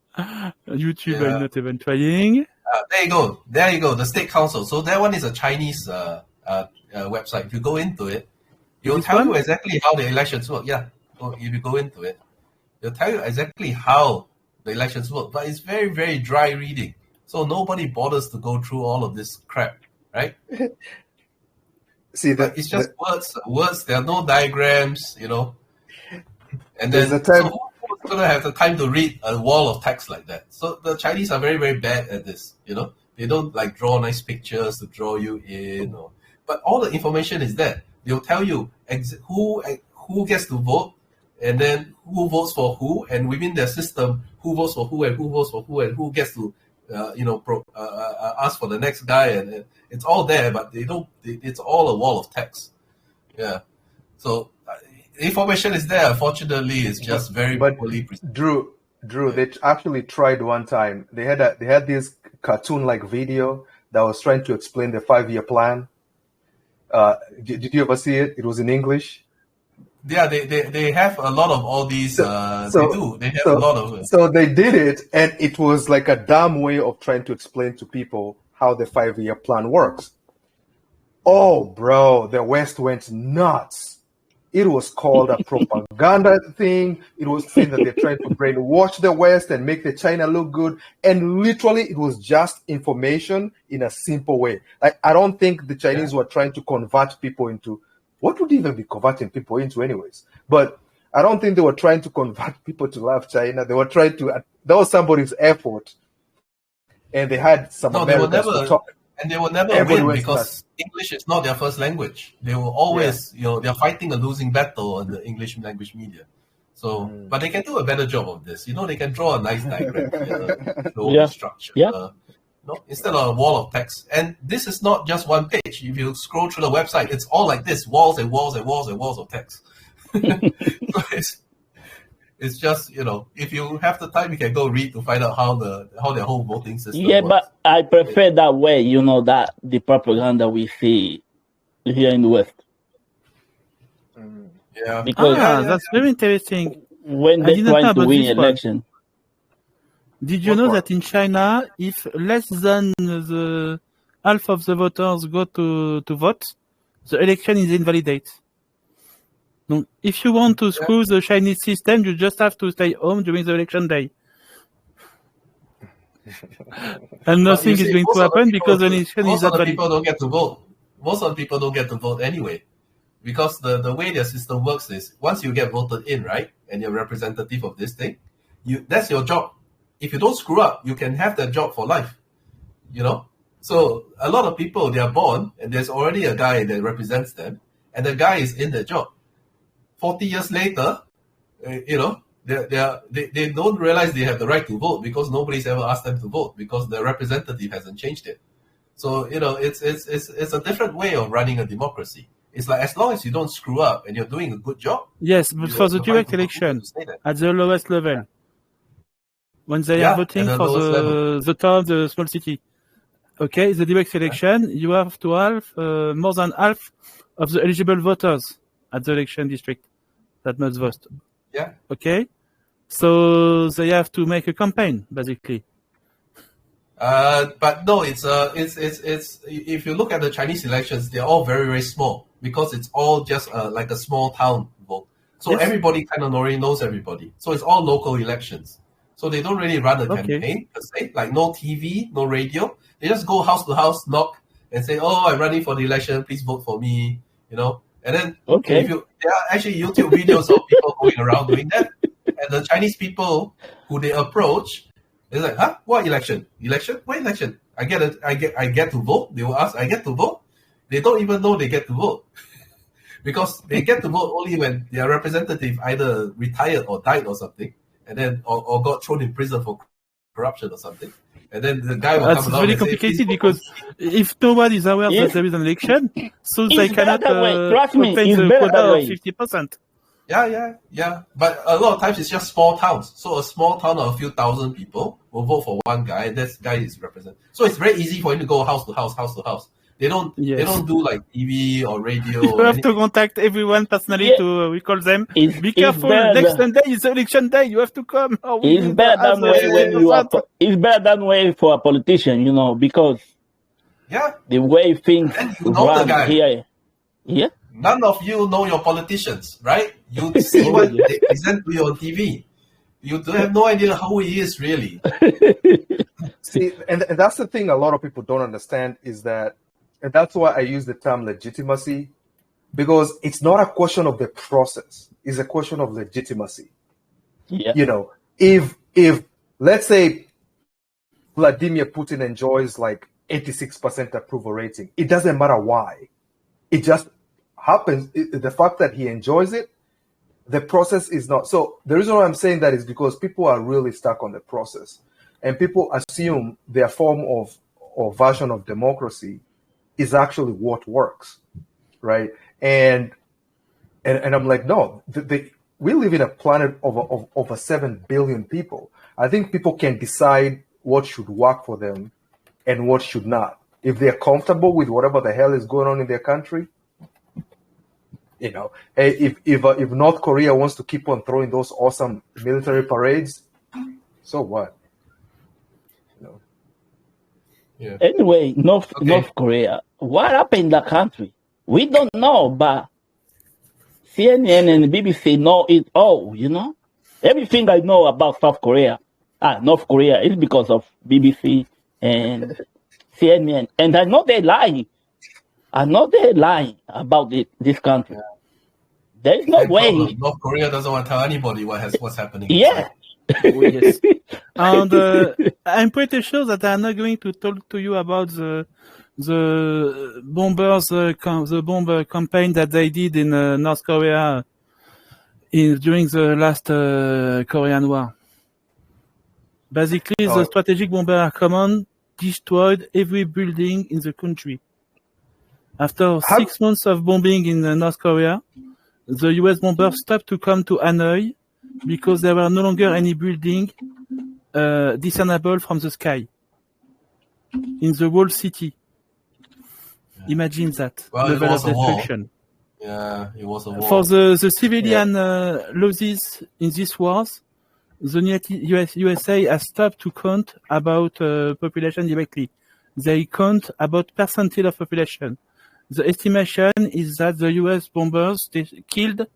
YouTube, I'm not even trying. There you go. The State Council. So that one is a Chinese website. If you go into it, it'll tell you exactly how the elections work. Yeah. So if you go into it, it'll tell you exactly how the elections work. But it's very, very dry reading. So nobody bothers to go through all of this crap, right? See, it's just words. There are no diagrams, And then the time. So who's going to have the time to read a wall of text like that? So the Chinese are very, very bad at this. They don't like draw nice pictures to draw you in, but all the information is there. They'll tell you who gets to vote, and then who votes for who, and within their system, who votes for who and who votes for who and who gets to ask for the next guy, and it's all there, but they don't. It's all a wall of text. Yeah. So information is there. Unfortunately, it's just very poorly presented. Drew, they actually tried one time. They had this cartoon-like video that was trying to explain the 5-year plan. Did you ever see it? It was in English. Yeah, they have a lot of all these. They have a lot of it. So they did it, and it was like a dumb way of trying to explain to people how the 5-year plan works. Oh, bro, the West went nuts. It was called a propaganda thing. It was saying that they're trying to brainwash the West and make the China look good. And literally, it was just information in a simple way. Like, I don't think the Chinese were trying to convert people into... What would even be converting people into anyways? But I don't think they were trying to convert people to love China. They were trying to... That was somebody's effort. And they had some Americans to talk. And they will never win because English is not their first language. They will always, they're fighting a losing battle on the English language media. So, but they can do a better job of this. They can draw a nice diagram, structure. Yeah. Instead of a wall of text. And this is not just one page. If you scroll through the website, it's all like this, walls and walls and walls and walls of text. So it's just, if you have the time, you can go read to find out how their whole voting system works. But I prefer that way, that the propaganda we see here in the West. Yeah. Because that's very interesting. When they're trying to win election. Did you know that in China, if less than the half of the voters go to vote, the election is invalid? No, if you want to screw the Chinese system, you just have to stay home during the election day. And nothing is going to happen because the election is not valid. People don't get to vote. Most of the people don't get to vote anyway. Because the way their system works is, once you get voted in, right, and you're representative of this thing, that's your job. If you don't screw up, you can have that job for life. So a lot of people, they are born, and there's already a guy that represents them, and the guy is in their job. 40 years later, they don't realize they have the right to vote because nobody's ever asked them to vote because the representative hasn't changed it. So it's a different way of running a democracy. It's like, as long as you don't screw up and you're doing a good job. Yes, but for the direct election at the lowest level, when they are voting for the town, the small city. Okay, the direct election, you have to have more than half of the eligible voters at the election district that must vote. Yeah. Okay, so they have to make a campaign, basically. But no, it's if you look at the Chinese elections, they're all very, very small because it's all just like a small town vote. So everybody kind of already knows everybody. So it's all local elections. So they don't really run a campaign per se, like no TV, no radio. They just go house to house, knock, and say, "Oh, I'm running for the election. Please vote for me." And then there are actually YouTube videos of people going around doing that. And the Chinese people who they approach, they're like, "Huh? What election? Election? What election? I get to vote. They will ask, I get to vote. They don't even know they get to vote because they get to vote only when their representative either retired or died or something, and then or got thrown in prison for corruption or something. And then the guy will That's come along very and say, complicated because if nobody is aware that there is an election, so they cannot obtain the quota of 50%. Yeah. But a lot of times it's just small towns. So a small town of a few thousand people will vote for one guy, and that guy is represented. So it's very easy for him to go house to house to house. They don't do like TV or radio. You have to contact everyone personally to recall them. Be careful. Next Sunday is election day. You have to come. It's better than way for a politician, because the way things run here. Yeah. None of you know your politicians, right? You see what they present to you on TV. You have no idea who he is really. See, and that's the thing a lot of people don't understand is that, and that's why I use the term legitimacy, because it's not a question of the process. It's a question of legitimacy. Yeah. If let's say Vladimir Putin enjoys like 86% approval rating, it doesn't matter why. It just happens. The fact that he enjoys it, the process is not. So the reason why I'm saying that is because people are really stuck on the process, and people assume their form of or version of democracy is actually what works, right? And I'm like, no, we live in a planet of over 7 billion people. I think people can decide what should work for them and what should not. If they're comfortable with whatever the hell is going on in their country, if North Korea wants to keep on throwing those awesome military parades, so what? Yeah. Anyway, North Korea, what happened in the country? We don't know, but CNN and BBC know it all, Everything I know about North Korea is because of BBC and CNN. And I know they're lying. About this country. Yeah. There's no way. North Korea doesn't want to tell anybody what's happening. Yeah. Yes. And I'm pretty sure that I'm not going to talk to you about the bombers, the bomber campaign that they did in North Korea during the last Korean War. Basically, the strategic bomber command destroyed every building in the country. After 6 months of bombing in North Korea, the US bombers stopped to come to Hanoi because there were no longer any building discernible from the sky in the whole city. Imagine that level of destruction. Yeah, it was a war. For the civilian losses in these wars, the USA has stopped to count about population directly. They count about percentile of population. The estimation is that the US bombers killed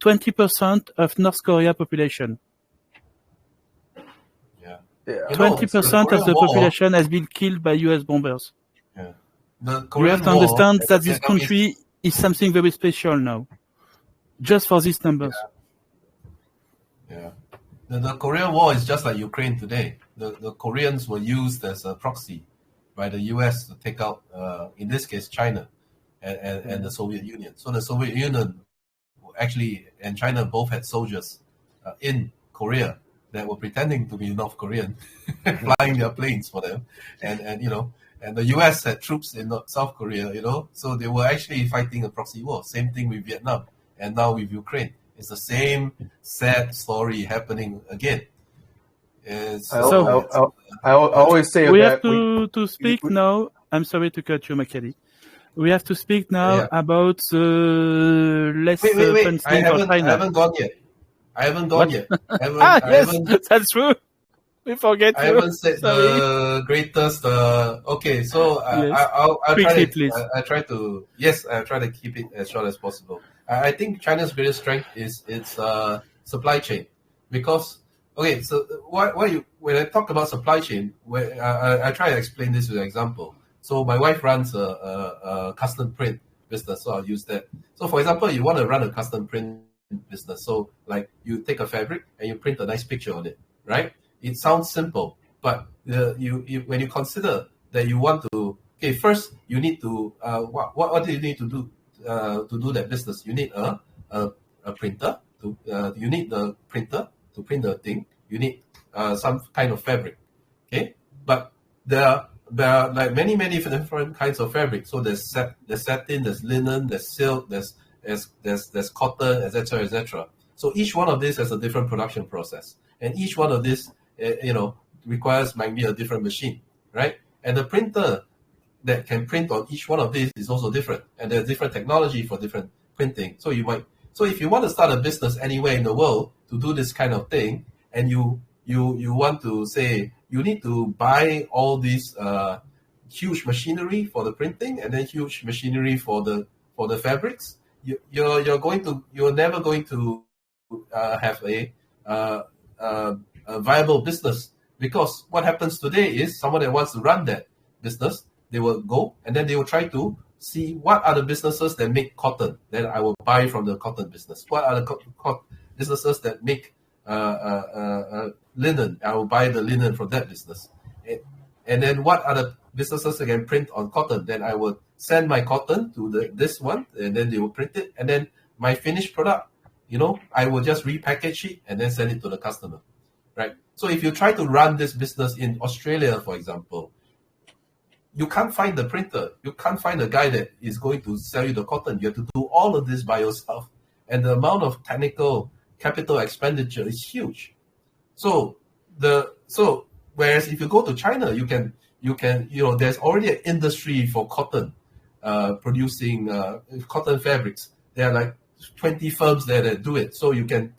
20% of North Korea population. Yeah. 20% of the population has been killed by US bombers. Yeah. You have to understand that this country is something very special now, just for these numbers. Yeah. The Korean War is just like Ukraine today. The Koreans were used as a proxy by the US to take out, in this case, China and the Soviet Union. So the Soviet Union actually and China both had soldiers in Korea that were pretending to be North Korean, flying their planes for them, and the US had troops in South Korea, so they were actually fighting a proxy war. Same thing with Vietnam, and now with Ukraine. It's the same sad story happening again. I always say we that have to speak now. I'm sorry to cut you, Makeli. We have to speak now about the less fun thing for China. I haven't gone yet. Yes, that's true. We forget. I haven't said the greatest. Okay, so I'll quickly, please. I try to keep it as short as possible. I think China's greatest strength is its supply chain, because so when I talk about supply chain, I try to explain this with an example. So my wife runs a custom print business, so I'll use that. So for example, you want to run a custom print business, so like you take a fabric and you print a nice picture on it, right? It sounds simple, but when you consider that you want to. Okay, first you need to what do you need to do that business? You need a printer you need the printer to print the thing. You need some kind of fabric. Okay, but there are like many different kinds of fabric. So there's satin, there's linen, there's silk, there's cotton, etc. So each one of these has a different production process, and each one of these requires might be a different machine, right? And the printer that can print on each one of these is also different, and there's different technology for different printing. So if you want to start a business anywhere in the world to do this kind of thing, and you want to say you need to buy all these huge machinery for the printing and then huge machinery for the fabrics, you're never going to have a viable business, because what happens today is someone that wants to run that business, they will go and then they will try to see what are the businesses that make cotton. Then I will buy from the cotton business. What are the businesses that make linen? I will buy the linen from that business. And then what are the businesses that can print on cotton? Then I will send my cotton to this one, and then they will print it. And then my finished product, I will just repackage it and then send it to the customer, right? So if you try to run this business in Australia, for example, you can't find the printer. You can't find a guy that is going to sell you the cotton. You have to do all of this by yourself. And the amount of technical capital expenditure is huge. So whereas if you go to China, you can there's already an industry for cotton, producing cotton fabrics. There are like 20 firms there that do it. So you can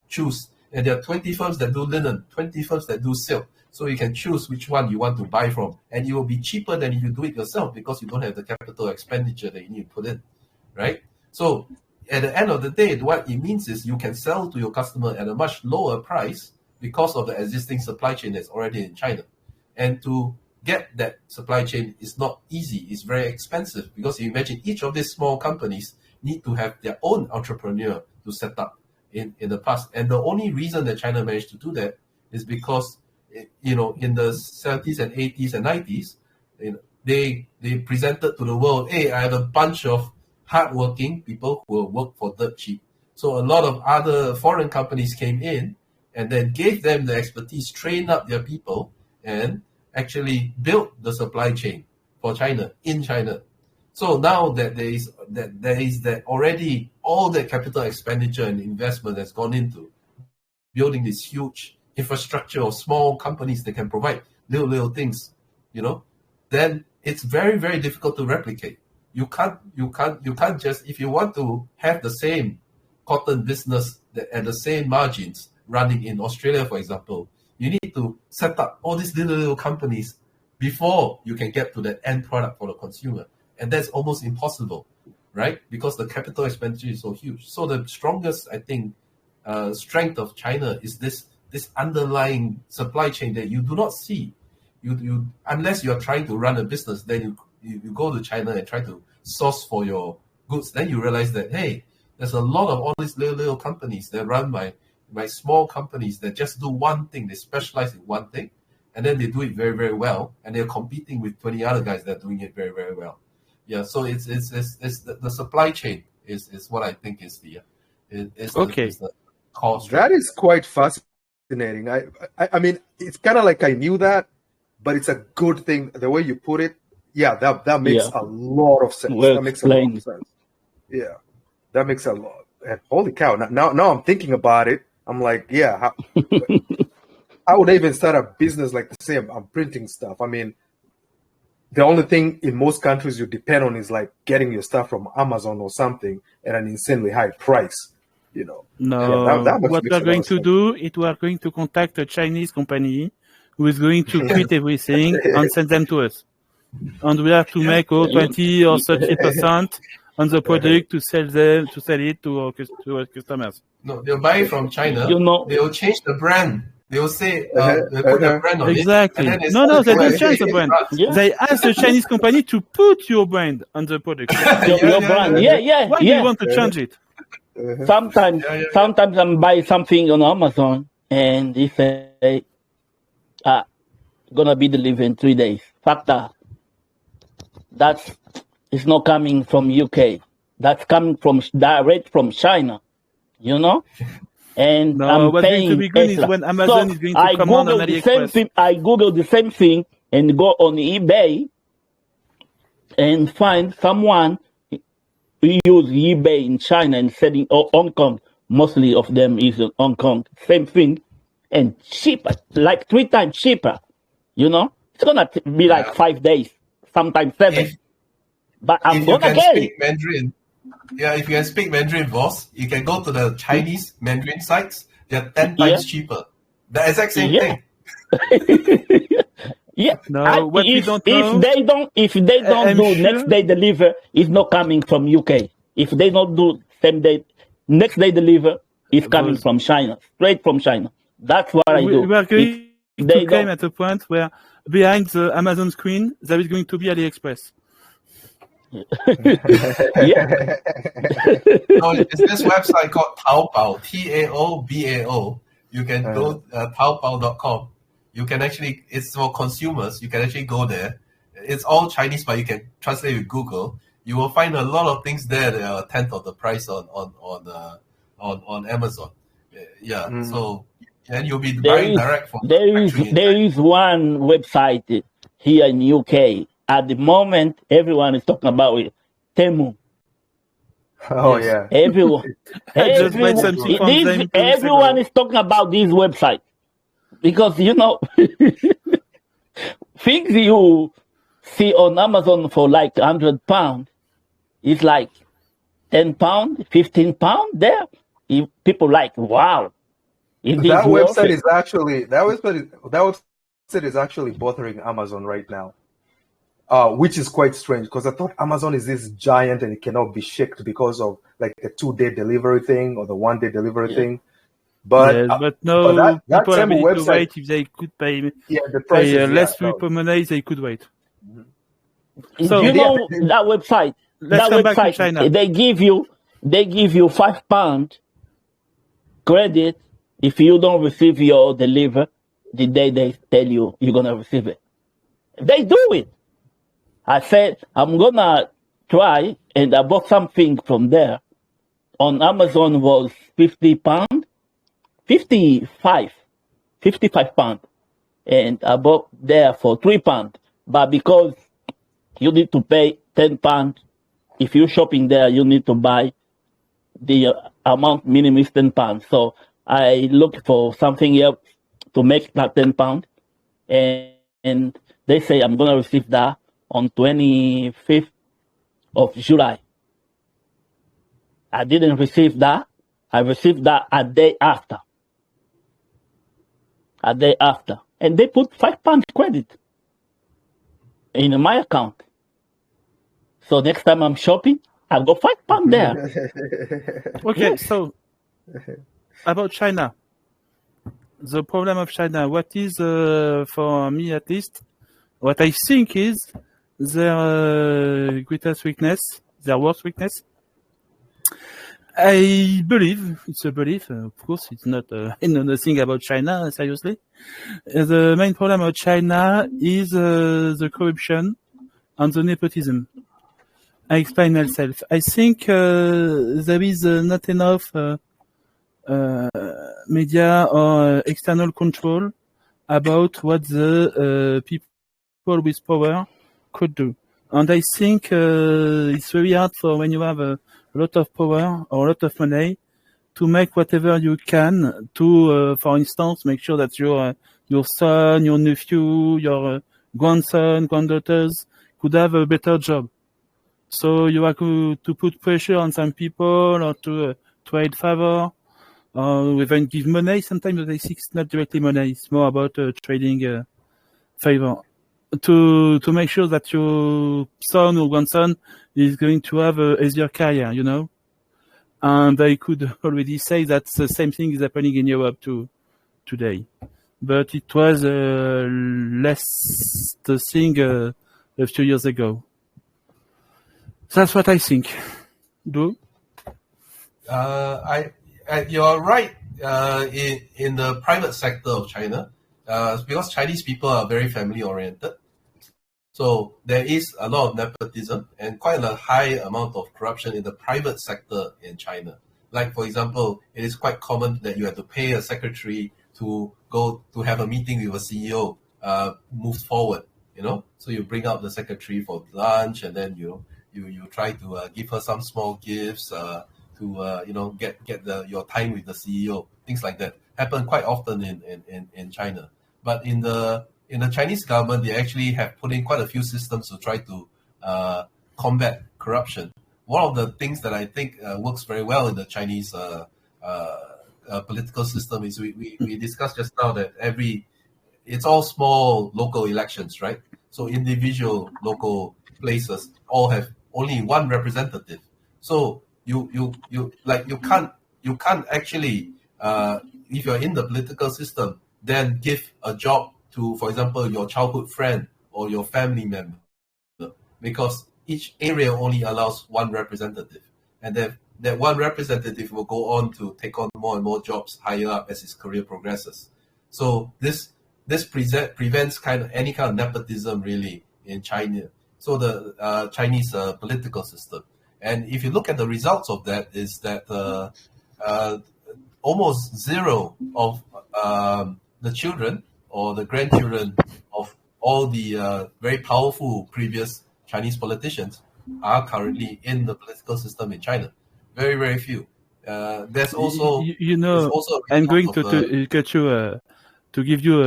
choose. And there are 20 firms that do linen, 20 firms that do silk. So you can choose which one you want to buy from. And it will be cheaper than if you do it yourself, because you don't have the capital expenditure that you need to put in, right? So at the end of the day, what it means is you can sell to your customer at a much lower price because of the existing supply chain that's already in China. And to get that supply chain is not easy. It's very expensive, because you imagine each of these small companies need to have their own entrepreneur to set up in the past. And the only reason that China managed to do that is because in the 70s and 80s and 90s, they presented to the world, hey, I have a bunch of hardworking people who will work for dirt cheap. So a lot of other foreign companies came in and then gave them the expertise, trained up their people, and actually built the supply chain for China in China. So now that there is that already all that capital expenditure and investment has gone into building this huge infrastructure of small companies that can provide little things, then it's very, very difficult to replicate. You can't just, if you want to have the same cotton business at the same margins running in Australia, for example, you need to set up all these little companies before you can get to the end product for the consumer. And that's almost impossible, right? Because the capital expenditure is so huge. So the strongest, I think, strength of China is this underlying supply chain that you do not see. You unless you are trying to run a business, then you go to China and try to source for your goods. Then you realize that, hey, there's a lot of all these little companies that run by small companies that just do one thing. They specialize in one thing, and then they do it very, very well. And they're competing with 20 other guys that are doing it very, very well. Yeah, so it's the supply chain is what I think is the cost. That is quite fascinating. I mean, it's kind of like I knew that, but it's a good thing the way you put it. Yeah, that makes a lot of sense. Well that makes a lot of sense. Yeah, that makes a lot. And holy cow! Now I'm thinking about it. I'm like, yeah, how would I even start a business like the same? I'm printing stuff. I mean, the only thing in most countries you depend on is like getting your stuff from Amazon or something at an insanely high price. No, that what we are going to do is we are going to contact a Chinese company who is going to print everything and send them to us. And we have to make 20 or 30% on the product to sell it to our customers. No, they'll buy it from China. They will change the brand. They will say, they put the brand on exactly. it. No, they don't change the brand. Yeah. They ask the Chinese company to put your brand on the product. your brand. Why do you want to change it? Sometimes I buy something on Amazon and they say, gonna be delivered in 3 days. factor. It's not coming from UK. That's coming from direct from China, you know. And No, I'm what's going paying to be good is extra. when Amazon is going to I command on Google the same AliExpress. thing. I Google the same thing and go on eBay and find someone who use eBay in China and selling Hong Kong. Mostly of them is in Hong Kong. Same thing, and cheaper, like 3 times cheaper. You know, it's gonna be like 5 days, sometimes 7. But I'm If you gonna can get it. speak Mandarin, if you can speak Mandarin, boss, you can go to the Chinese Mandarin sites. They're 10 times cheaper. The exact same thing. Yeah. No, what we don't know. If they don't I'm do sure- next day deliver, it's not coming from UK. If they don't do same day, next day deliver, it's coming from China, straight from China. That's what I do. We are going If to they claim don't, at a point where behind the Amazon screen there is going to be AliExpress. yeah, So it's this website called Taobao, Taobao. You can go Taobao.com. You can actually, it's for consumers. You can actually go there. It's all Chinese, but you can translate with Google. You will find a lot of things there that are a tenth of the price on Amazon. Yeah. So and you'll be buying direct from the factory in there China. is one website here in UK. At the moment, everyone is talking about it. Temu. Oh Yes. yeah. Everyone, I just bought something from them 2 weeks everyone ago. is talking about this website because you know things you see on Amazon for like £100 is like £10, £15 there. People like wow. That website is actually bothering Amazon right now. Which is quite strange because I thought Amazon is this giant and it cannot be shaken because of like the 2-day delivery thing or the 1-day delivery thing. But Yes, but no, that people are Temu willing to website, wait if they could pay the prices, less people money, they could wait. So you know that website. let's come back to China. They give you £5 credit if you don't receive your deliver the day they tell you you're gonna receive it. They do it. I said I'm gonna try, and I bought something from there. On Amazon was £50, 55 £55, and I bought there for £3. But because you need to pay £10, if you're shopping there, you need to buy the amount minimum is £10. So I looked for something else to make that £10, and they say I'm gonna receive that on 25th of July. I didn't receive that. I received that a day after. And they put £5 credit in my account. So next time I'm shopping, I've got £5 there. Okay, so about China, the problem of China, what is, for me at least, what I think is their greatest weakness, their worst weakness. I believe, it's a belief, of course, it's not, I know nothing about China, seriously. The main problem of China is the corruption and the nepotism. I explain myself. I think there is not enough media or external control about what the people with power could do. And I think it's very hard for when you have a lot of power or a lot of money to make whatever you can to, for instance, make sure that your son, your nephew, your grandson, granddaughters could have a better job. So you have to put pressure on some people or to trade favor or even give money. Sometimes I think it's not directly money. It's more about trading favor to make sure that your son or grandson is going to have a easier career, you know. And I could already say that the same thing is happening in Europe too today. But it was less the thing a few years ago. That's what I think. Do? You're right in the private sector of China, because Chinese people are very family oriented. So there is a lot of nepotism and quite a high amount of corruption in the private sector in China. Like, for example, it is quite common that you have to pay a secretary to go to have a meeting with a CEO moved forward, So you bring out the secretary for lunch, and then you try to give her some small gifts to get your time with the CEO. Things like that happen quite often in China. But in the Chinese government, they actually have put in quite a few systems to try to combat corruption. One of the things that I think works very well in the Chinese political system is we discussed just now that it's all small local elections, right? So individual local places all have only one representative. So you can't actually if you're in the political system, then give a job to, for example, your childhood friend or your family member, because each area only allows one representative, and then that one representative will go on to take on more and more jobs higher up as his career progresses. So this prevents any kind of nepotism really in China. So the Chinese political system, and if you look at the results of that, is that almost zero of the children or the grandchildren of all the very powerful previous Chinese politicians are currently in the political system in China. Very, very few. There's also, I'm going to cut you to give you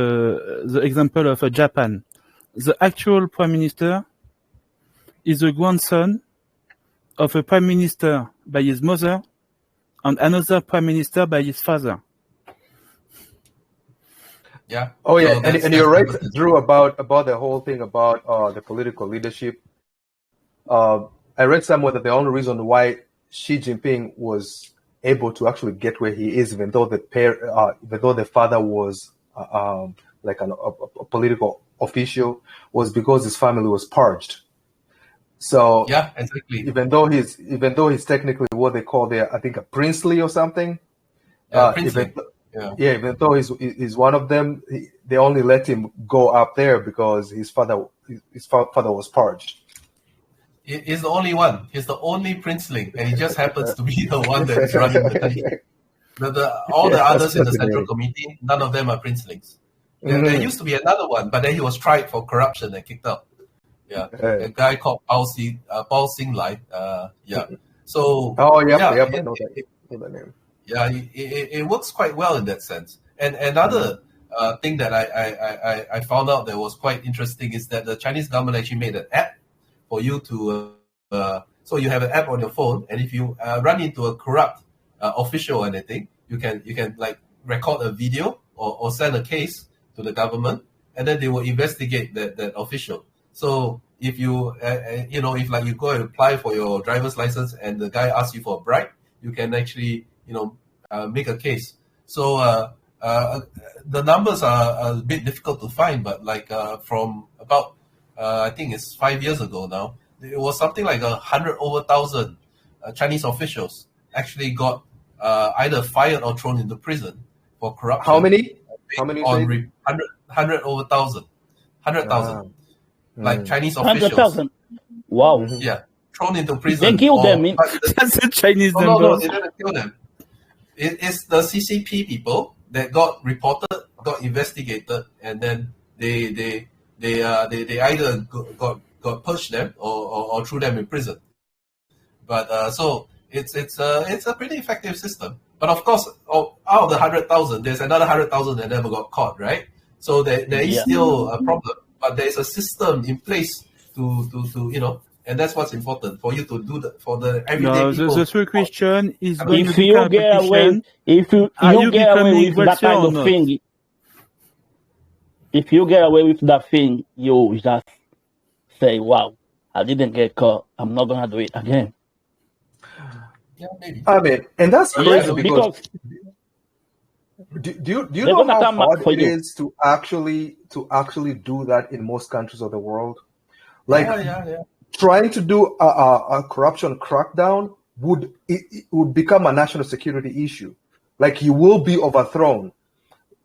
the example of Japan. The actual prime minister is the grandson of a prime minister by his mother and another prime minister by his father. Yeah. Oh yeah, so and you're right, Drew, about the whole thing about the political leadership. I read somewhere that the only reason why Xi Jinping was able to actually get where he is, even though the father was like a political official, was because his family was purged. So yeah, exactly. Even though he's technically what they call I think a princely or something. Princely. Even though he's one of them, they only let him go up there because his father was purged. He's the only one. He's the only princeling, and he just happens to be the one that is running the country. All the others in the Central Committee, none of them are princelings. There used to be another one, but then he was tried for corruption and kicked out. Yeah, a guy called Bao Xinglai. So. Oh yeah, I know that name. Yeah, it works quite well in that sense. And another thing that I found out that was quite interesting is that the Chinese government actually made an app for you to. So you have an app on your phone, and if you run into a corrupt official or anything, you can like record a video or send a case to the government, and then they will investigate that official. So if you if like you go and apply for your driver's license and the guy asks you for a bribe, you can actually make a case. So the numbers are a bit difficult to find, but like from about I think it's 5 years ago now, it was something like 100,000 Chinese officials actually got either fired or thrown into prison for corruption. How many? On 100,000. Like Chinese officials. 100,000. Wow. Yeah, thrown into prison. They killed them. That's a Chinese number. No, they didn't kill them. It's the CCP people that got reported, got investigated, and then they either got pushed them or threw them in prison. But so it's a pretty effective system. But of course, out of the 100,000, there's another 100,000 that never got caught, right? So there is still a problem. But there is a system in place to and that's what's important for you to do for the everyday people. The true question is if you get away, if you get away with that kind of thing, if you get away with that thing, you just say, "Wow, I didn't get caught. I'm not gonna do it again." Yeah, maybe. I mean, and that's crazy because do you know how hard it is to actually do that in most countries of the world? Like, trying to do a corruption crackdown would become a national security issue. Like, you will be overthrown.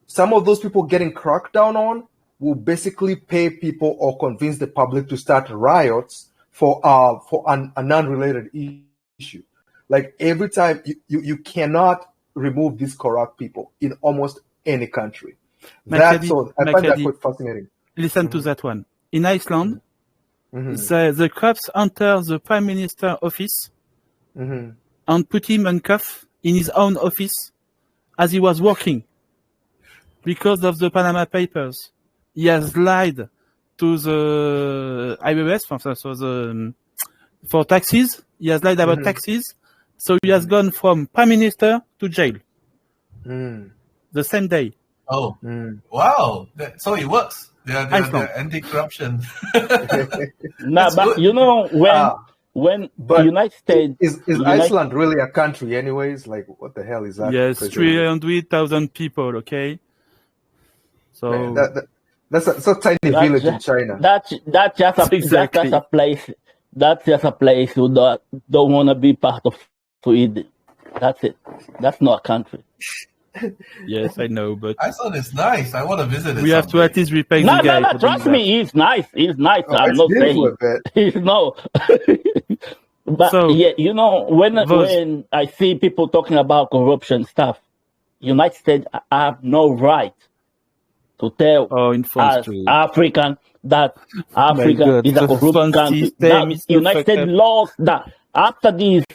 Some of those people getting cracked down on will basically pay people or convince the public to start riots for a non-related issue. Like every time you cannot remove these corrupt people in almost any country. I find that quite fascinating. Listen to that one. In Iceland, the cops enter the prime minister office and put him in cuff in his own office as he was working because of the Panama Papers. He has lied to the IRS for taxes. He has lied about taxes. So he has gone from prime minister to jail the same day. Oh, wow. So it works. They're anti-corruption. But you know, when the United States... Is Iceland really a country anyways? Like, what the hell is that? Yes, 300,000 people, okay? So... Man, that's a tiny village in China. That's just a place. That's just a place who don't want to be part of Sweden. That's it. That's not a country. Yes, I know, but Iceland is nice. I want to visit it. We have to at least repay the guy. No, trust me, he's nice. He's nice. Oh, I'm not saying he's no. But So, yeah, you know, when I see people talking about corruption stuff, United States have no right to tell in France us too. African that Africa God, is a the corrupt France country. system is so United fucked States up. lost that after this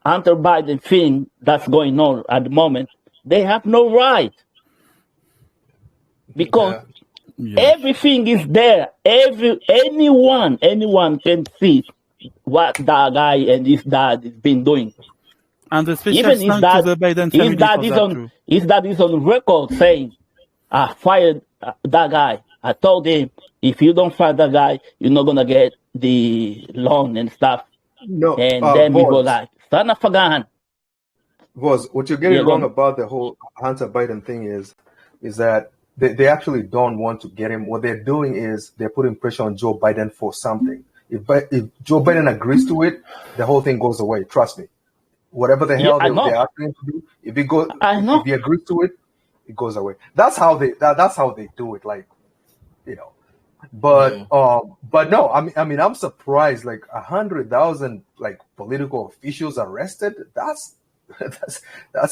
anti-Biden thing that's going on at the moment. They have no right because everything is there. Anyone can see what that guy and his dad has been doing. And the special Even his thanks dad, to the Biden family his dad is on record saying, "I fired that guy. I told him if you don't fire that guy, you're not gonna get the loan and stuff." No, And then we go like, "Son of a gun." What you're getting wrong about the whole Hunter Biden thing is that they actually don't want to get him. What they're doing is they're putting pressure on Joe Biden for something. If Joe Biden agrees to it, the whole thing goes away. Trust me. Whatever the hell they're asking to do, if he agrees to it, it goes away. That's how they do it. Like, you know. But no, I mean, I'm surprised. Like 100,000 like political officials arrested. That's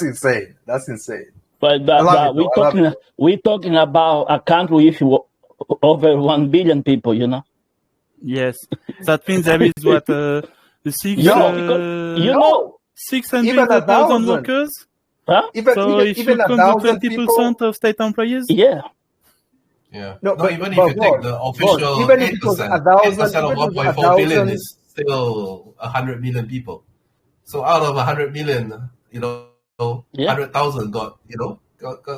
insane. That's insane. But we're talking about a country with over 1 billion people. You know. Yes, that means there is what the 600,000 workers. Huh? If you count 20% of state employees. Yeah. Yeah. No, but even if you take the official even if it was 8%, 8% of 1.4 billion is still 100 million people. So out of 100 million, 100,000 got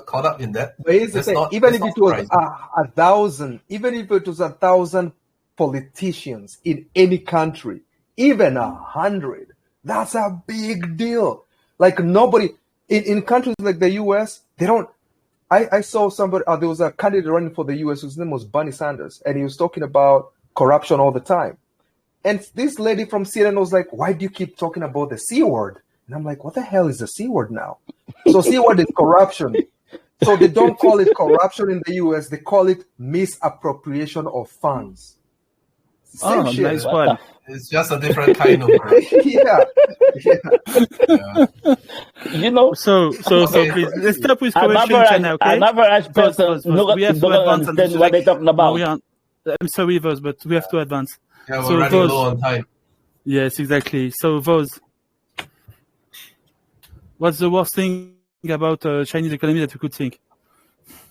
caught up in that. But here's the thing, even if it was 1,000, even if it was 1,000 politicians in any country, even 100, that's a big deal. Like nobody in countries like the US, they don't. I saw somebody. There was a candidate running for the US whose name was Bernie Sanders, and he was talking about corruption all the time. And this lady from CNN was like, "Why do you keep talking about the C word?" And I'm like, "What the hell is the C word now?" So C word is corruption. So they don't call it corruption in the US; they call it misappropriation of funds. Same shit. Nice one. It's just a different kind of yeah. You know. So please let's stop with corruption, China, okay? An average person we have to advance understand what they're talking about. I'm sorry, Voz, but we have to advance. Yeah, we're running low on time. Yes, exactly. So, Voz, what's the worst thing about Chinese economy that you could think?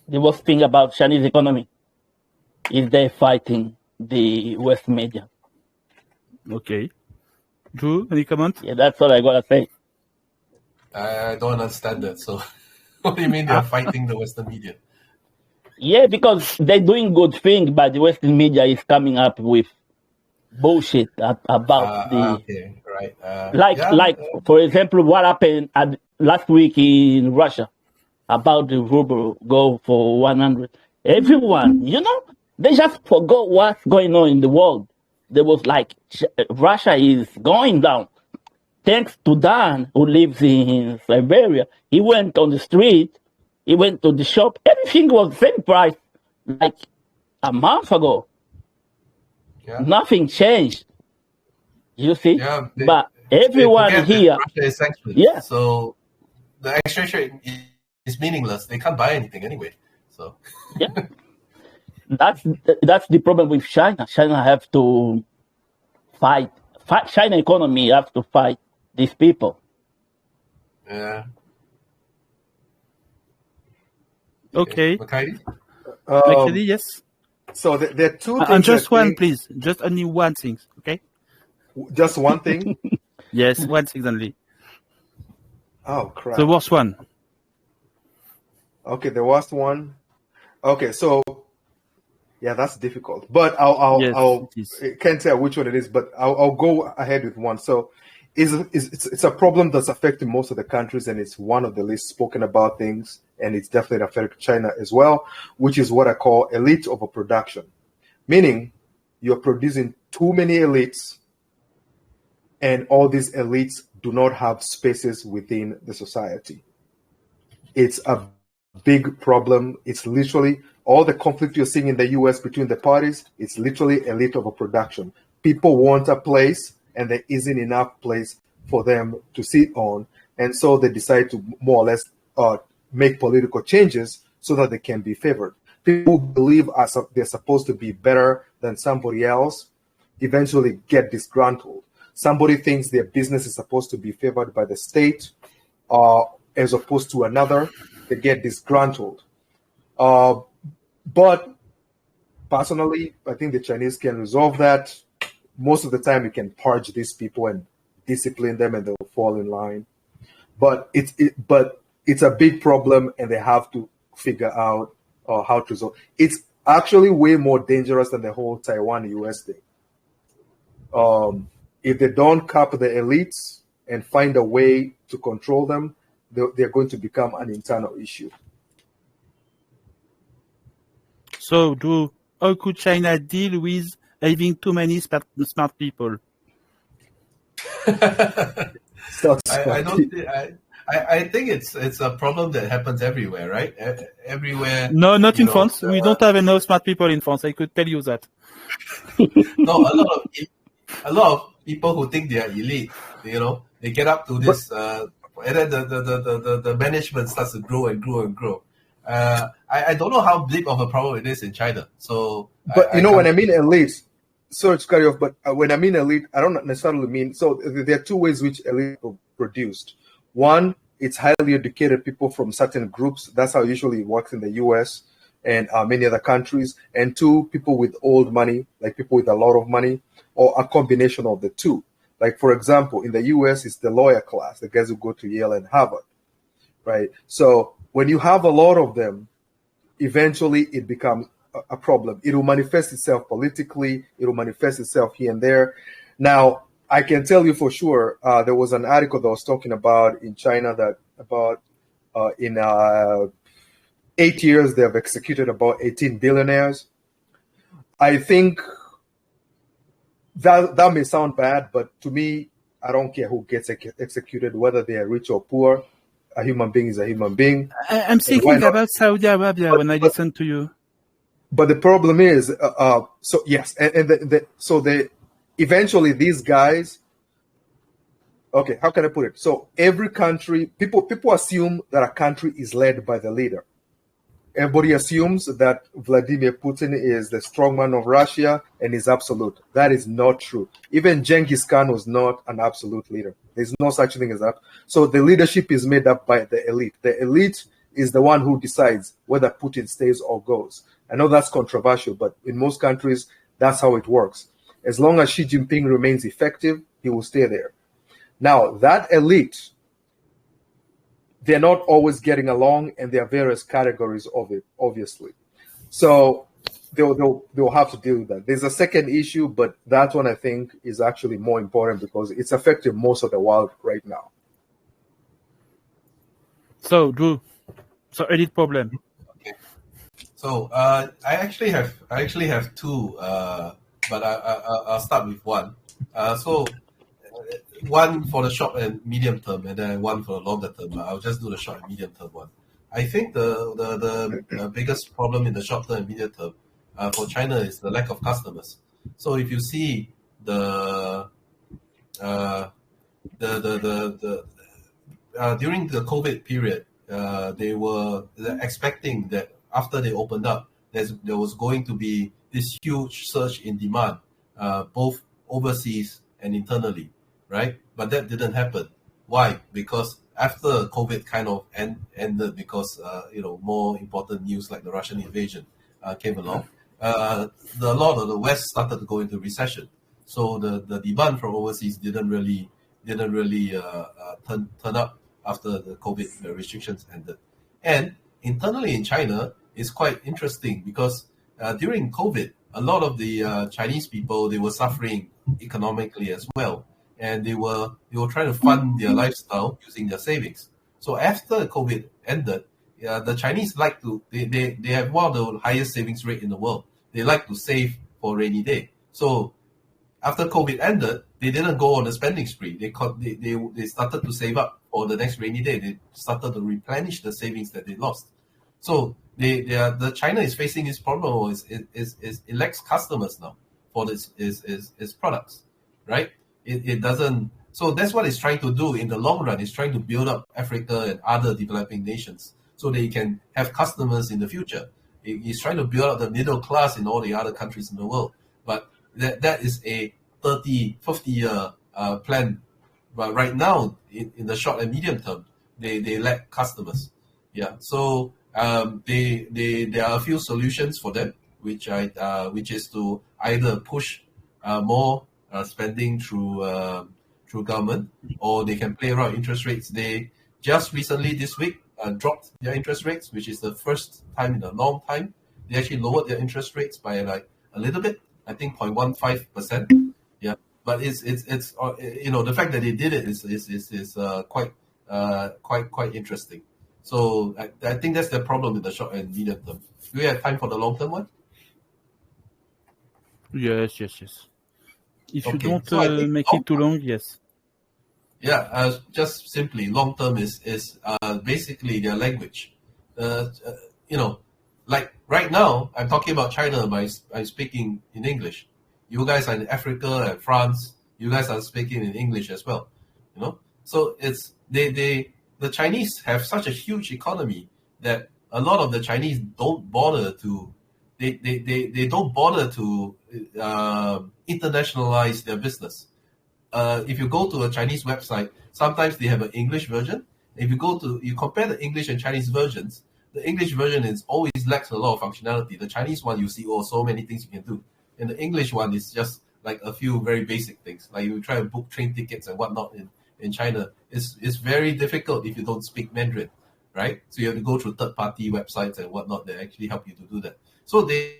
The worst thing about Chinese economy is they're fighting the West media. Okay. Drew, any comment? Yeah, that's all I gotta say. I don't understand that. So, what do you mean they're fighting the Western media? Yeah, because they're doing good things, but the Western media is coming up with bullshit about the. Okay, right. For example, what happened last week in Russia about the ruble go for 100. Everyone, they just forgot what's going on in the world. There was like Russia is going down. Thanks to Dan, who lives in Siberia, he went on the street, he went to the shop, everything was the same price. Like a month ago. Yeah. Nothing changed. You see? Yeah, but everyone forget here. that Russia is sanctioned. Yeah. So the exchange rate is meaningless. They can't buy anything anyway. So Yeah. That's the problem with China. China have to fight. China economy have to fight these people. yeah. Okay. Makati? Actually, yes. So there are two things. And just I one, think- please. Just only one thing, okay? Just one thing. Yes, one thing only. Oh crap. The worst one. Okay, the worst one. Okay, so yeah, that's difficult. But I'll Yes, it is. I can't tell which one it is, but I'll go ahead with one. So it's a problem that's affecting most of the countries, and it's one of the least spoken about things, and it's definitely affecting China as well, which is what I call elite overproduction. Meaning you're producing too many elites, and all these elites do not have spaces within the society. It's a big problem. It's literally all the conflict you're seeing in the US between the parties. It's literally elite overproduction. People want a place, and there isn't enough place for them to sit on. And so they decide to more or less make political changes so that they can be favored. People who believe they're supposed to be better than somebody else eventually get disgruntled. Somebody thinks their business is supposed to be favored by the state as opposed to another. They get disgruntled. But personally, I think the Chinese can resolve that. Most of the time, you can purge these people and discipline them, and they'll fall in line. But it's a big problem, and they have to figure out how to resolve. It's actually way more dangerous than the whole Taiwan-US thing. If they don't cap the elites and find a way to control them, they're going to become an internal issue. So, Drew, how could China deal with having too many smart people? I think it's a problem that happens everywhere, right? Everywhere. No, not in France. We don't have enough smart people in France. I could tell you that. No, a lot of people who think they are elite, they get up to this, and then the management starts to grow and grow and grow. I don't know how big of a problem it is in China. So, but when I mean elite, sorry to cut you off, but when I mean elite, I don't necessarily mean. So there are two ways which elite are produced. One, it's highly educated people from certain groups. That's how usually it works in the U.S. and many other countries. And two, people with old money, like people with a lot of money, or a combination of the two. Like, for example, in the U.S., it's the lawyer class, the guys who go to Yale and Harvard, right? So when you have a lot of them, eventually it becomes a problem. It will manifest itself politically. It will manifest itself here and there. Now, I can tell you for sure, there was an article that was talking about in China that in 8 years, they have executed about 18 billionaires. I think that may sound bad, but to me, I don't care who gets executed, whether they are rich or poor. A human being is a human being. I'm thinking about Saudi Arabia when I listen to you. But the problem is, eventually these guys. Okay, how can I put it? So every country, people assume that a country is led by the leader. Everybody assumes that Vladimir Putin is the strongman of Russia and is absolute. That is not true. Even Genghis Khan was not an absolute leader. There's no such thing as that. So the leadership is made up by the elite. The elite is the one who decides whether Putin stays or goes. I know that's controversial, but in most countries, that's how it works. As long as Xi Jinping remains effective, he will stay there. Now, that elite, they're not always getting along, and there are various categories of it, obviously. So they'll have to deal with that. There's a second issue, but that one I think is actually more important because it's affecting most of the world right now. So, Drew, edit problem. Okay. So I actually have two, but I'll start with one. So one for the short and medium term, and then one for the longer term. I'll just do the short and medium term one. I think the biggest problem in the short term and medium term for China is the lack of customers. So if you see the during the COVID period, they were expecting that after they opened up, there was going to be this huge surge in demand, both overseas and internally, right? But that didn't happen. Why? Because after COVID kind of ended, because more important news like the Russian invasion came along, a lot of the West started to go into recession. So the demand from overseas didn't really turn up after the COVID restrictions ended. And internally in China, it's quite interesting because during COVID, a lot of the Chinese people, they were suffering economically as well, and they were trying to fund their lifestyle using their savings. So after COVID ended, the Chinese they have one of the highest savings rate in the world. They like to save for a rainy day. So after COVID ended, they didn't go on a spending spree. They started to save up for the next rainy day. They started to replenish the savings that they lost. So the China is facing this problem. It lacks customers now for its products, right? It doesn't. So that's what it's trying to do in the long run. It's trying to build up Africa and other developing nations so they can have customers in the future. It's trying to build up the middle class in all the other countries in the world. But that is a 30, 50-year plan. But right now, in the short and medium term, they lack customers. Yeah. So there are a few solutions for them, which is to either push more spending through government, or they can play around interest rates. They just recently this week dropped their interest rates, which is the first time in a long time. They actually lowered their interest rates by like a little bit, I think 0.15%. Yeah, but it's the fact that they did it is quite interesting. So I think that's the problem with the short and medium term. Do we have time for the long term one? Yes. If you Okay, don't so I think make it too long, yes. Yeah, just simply long term is basically their language. Like right now I'm talking about China by I'm speaking in English. You guys are in Africa and France. You guys are speaking in English as well. So it's the Chinese have such a huge economy that a lot of the Chinese don't bother to they don't bother to internationalize their business. If you go to a Chinese website, sometimes they have an English version. If you compare the English and Chinese versions, the English version is always lacks a lot of functionality. The Chinese one, you see, so many things you can do. And the English one is just like a few very basic things. Like you try to book train tickets and whatnot in China. It's very difficult if you don't speak Mandarin, right? So you have to go through third-party websites and whatnot that actually help you to do that. So they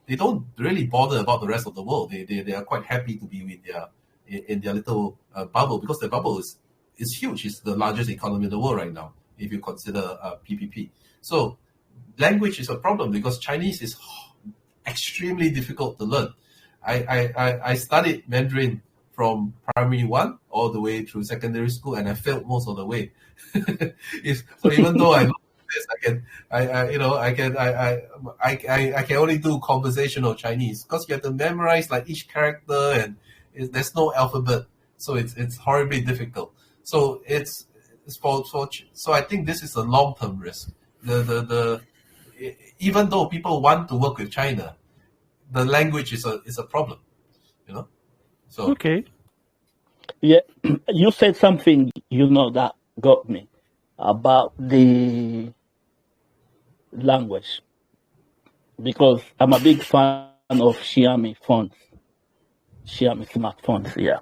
don't really bother about the rest of the world. They are quite happy to be in their little bubble, because the bubble is huge. It's the largest economy in the world right now, if you consider PPP. So language is a problem because Chinese is extremely difficult to learn. I studied Mandarin from primary 1 all the way through secondary school, and I failed most of the way. So even though I know this, I can only do conversational Chinese, because you have to memorize like each character, and there's no alphabet, so it's horribly difficult. So so I think this is a long-term risk. Even though people want to work with China, the language is a problem, So Okay. Yeah, you said something, that got me about the language, because I'm a big fan of Xiaomi phones, Xiaomi smartphones. Yeah,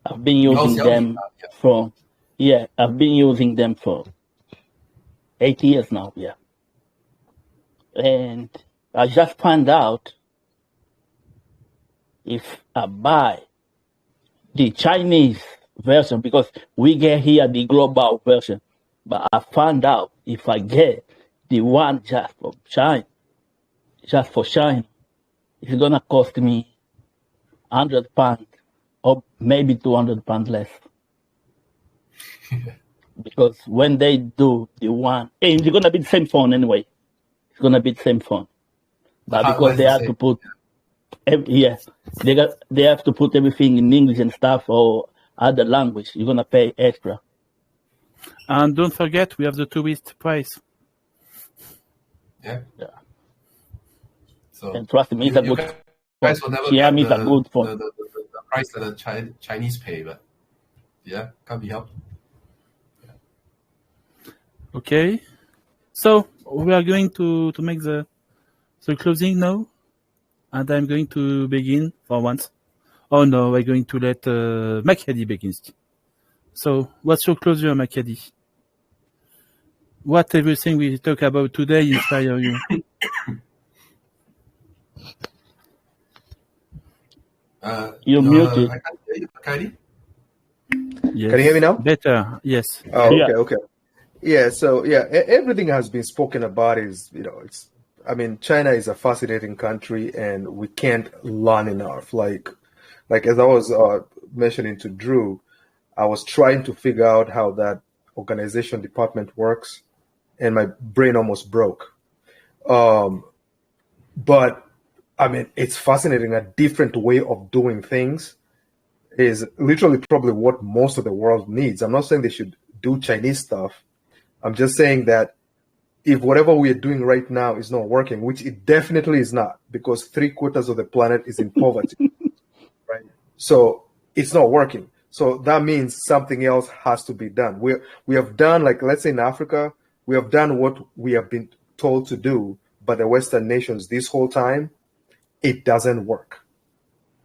I've been using them I've been using them for 8 years now. Yeah, and I just found out if I buy the Chinese version, because we get here the global version, but I found out if I get the one just for China, it's gonna cost me £100 or maybe £200 less. Because when they do the one, and it's gonna be the same phone anyway. It's gonna be the same phone. But How- because what they is have it? to put, they have to put everything in English and stuff or other language. You're gonna pay extra. And don't forget, we have the tourist price. Yeah. Yeah. So And trust me, it's a you good guys will never Xi'an get is a good the, phone. the price that the Chinese pay, but yeah, can't be helped. Okay. So we are going to make the closing now, and I'm going to begin for once. Oh no, we're going to let Macadi begin. So what's your closure, Macadi? What everything we talk about today inspire you? You're muted. I can't hear you, Kylie. Yes. Can you hear me now? Better, yes. Oh, Yeah. okay. Yeah, so everything has been spoken about China is a fascinating country and we can't learn enough. Like as I was mentioning to Drew, I was trying to figure out how that organization department works and my brain almost broke. But I mean, it's fascinating. A different way of doing things is literally probably what most of the world needs. I'm not saying they should do Chinese stuff. I'm just saying that if whatever we are doing right now is not working, which it definitely is not, because 3/4 of the planet is in poverty, right? So it's not working. So that means something else has to be done. We have done, like, let's say in Africa, we have done what we have been told to do by the Western nations this whole time. It doesn't work.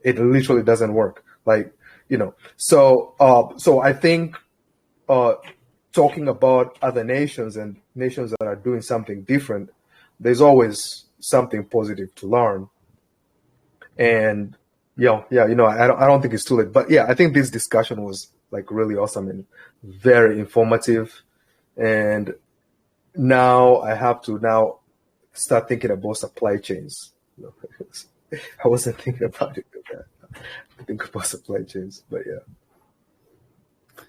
It literally doesn't work. So I think talking about other nations and nations that are doing something different, there's always something positive to learn. And I don't think it's too late. But yeah, I think this discussion was like really awesome and very informative. And now I have to start thinking about supply chains. I wasn't thinking about it. I think about supply chains, but yeah.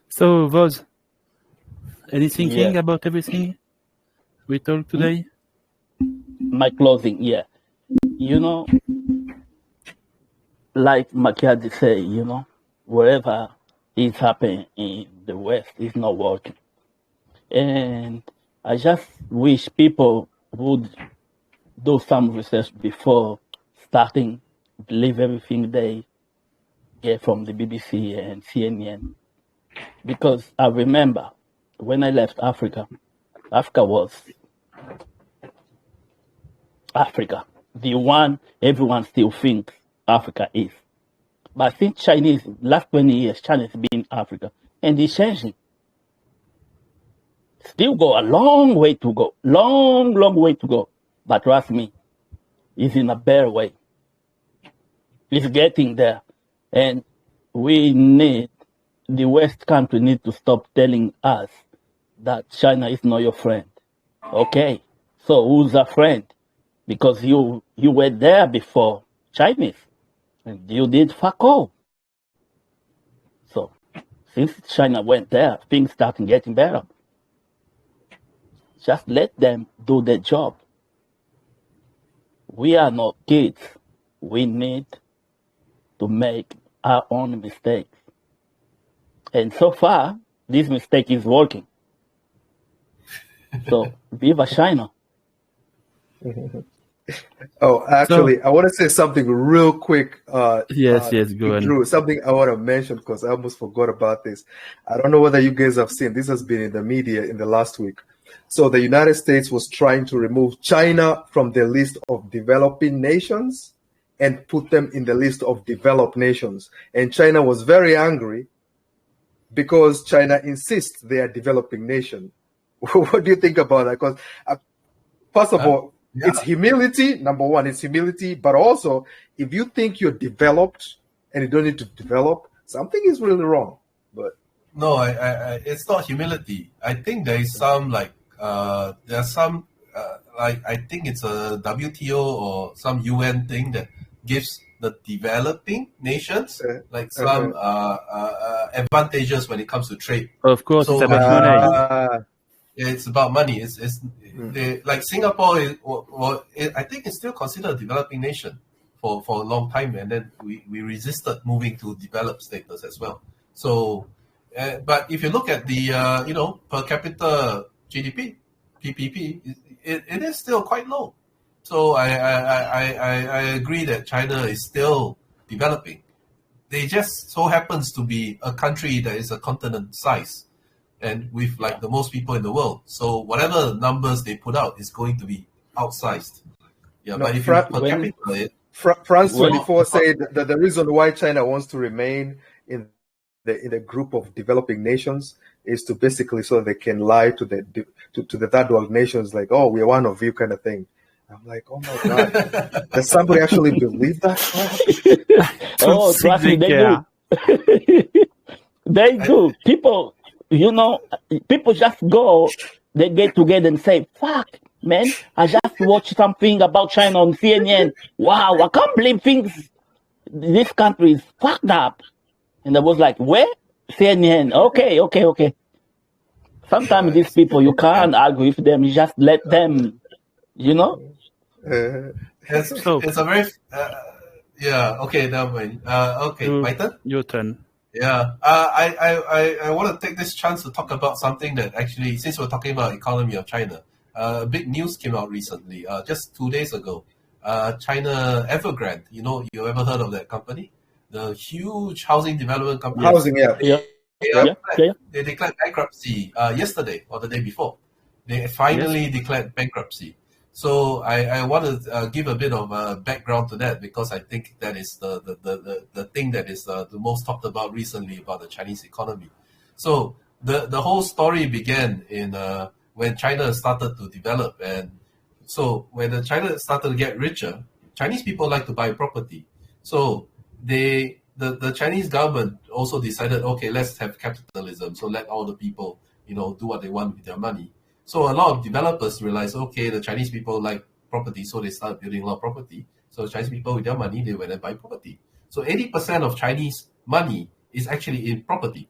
So, Voz, any thinking Yeah. about everything we talked today? My closing, yeah. Like Macchiati say, whatever is happening in the West is not working. And I just wish people would do some research before starting believe everything they get from the BBC and CNN. Because I remember when I left Africa was Africa, the one everyone still thinks Africa is. But I think last 20 years, China's been Africa, and it's changing. Still go a long way to go, long way to go. But trust me, it's in a better way. It's getting there. And the West country need to stop telling us that China is not your friend. Okay, so who's a friend? Because you were there before Chinese, and you did fuck all. So since China went there, things started getting better. Just let them do their job. We are not kids. We need to make our own mistakes. And so far, this mistake is working. So, viva China. Oh, actually, I want to say something real quick. Yes, go on. Drew, something I want to mention because I almost forgot about this. I don't know whether you guys have seen, this has been in the media in the last week. So the United States was trying to remove China from the list of developing nations and put them in the list of developed nations. And China was very angry because China insists they are a developing nation. What do you think about that? Because first of all, it's humility. Number one, it's humility. But also, if you think you're developed and you don't need to develop, something is really wrong. But no, it's not humility. I think there is some there's some I think it's a WTO or some UN thing that gives the developing nations some advantages when it comes to trade. Of course, So it's about money. It's about money. Like Singapore I think it's still considered a developing nation for a long time, and then we resisted moving to developed status as well. So, but if you look at the per capita GDP, PPP, it is still quite low. So I agree that China is still developing. They just so happens to be a country that is a continent size, and with like the most people in the world. So whatever numbers they put out is going to be outsized. Yeah, but if you per capita France 24 said that the reason why China wants to remain in the group of developing nations is to basically so they can lie to the third world nations, like, oh, we're one of you kind of thing. I'm like, oh my God, does somebody actually believe that crap? Oh, trust me, they do. They do. People, people just go, they get together and say, fuck, man, I just watched something about China on CNN. Wow, I can't believe this country is fucked up. And I was like, where? CNN. Okay. Sometimes these people, you can't argue with them. You just let them, It's a very okay, never mind. Okay, my turn. Your turn. Yeah, I want to take this chance to talk about something that actually, since we're talking about economy of China, big news came out recently, just 2 days ago. China Evergrande, you ever heard of that company? The huge housing development company. Housing, yeah. They declared bankruptcy yesterday or the day before. They finally declared bankruptcy. So I want to give a bit of background to that, because I think that is the thing that is the most talked about recently about the Chinese economy. So the whole story began in when China started to develop, and so when China started to get richer, Chinese people like to buy property. So the Chinese government also decided, okay, let's have capitalism. So let all the people do what they want with their money. So a lot of developers realized, okay, the Chinese people like property, so they start building a lot of property. So Chinese people with their money, they went and buy property. So 80% of Chinese money is actually in property.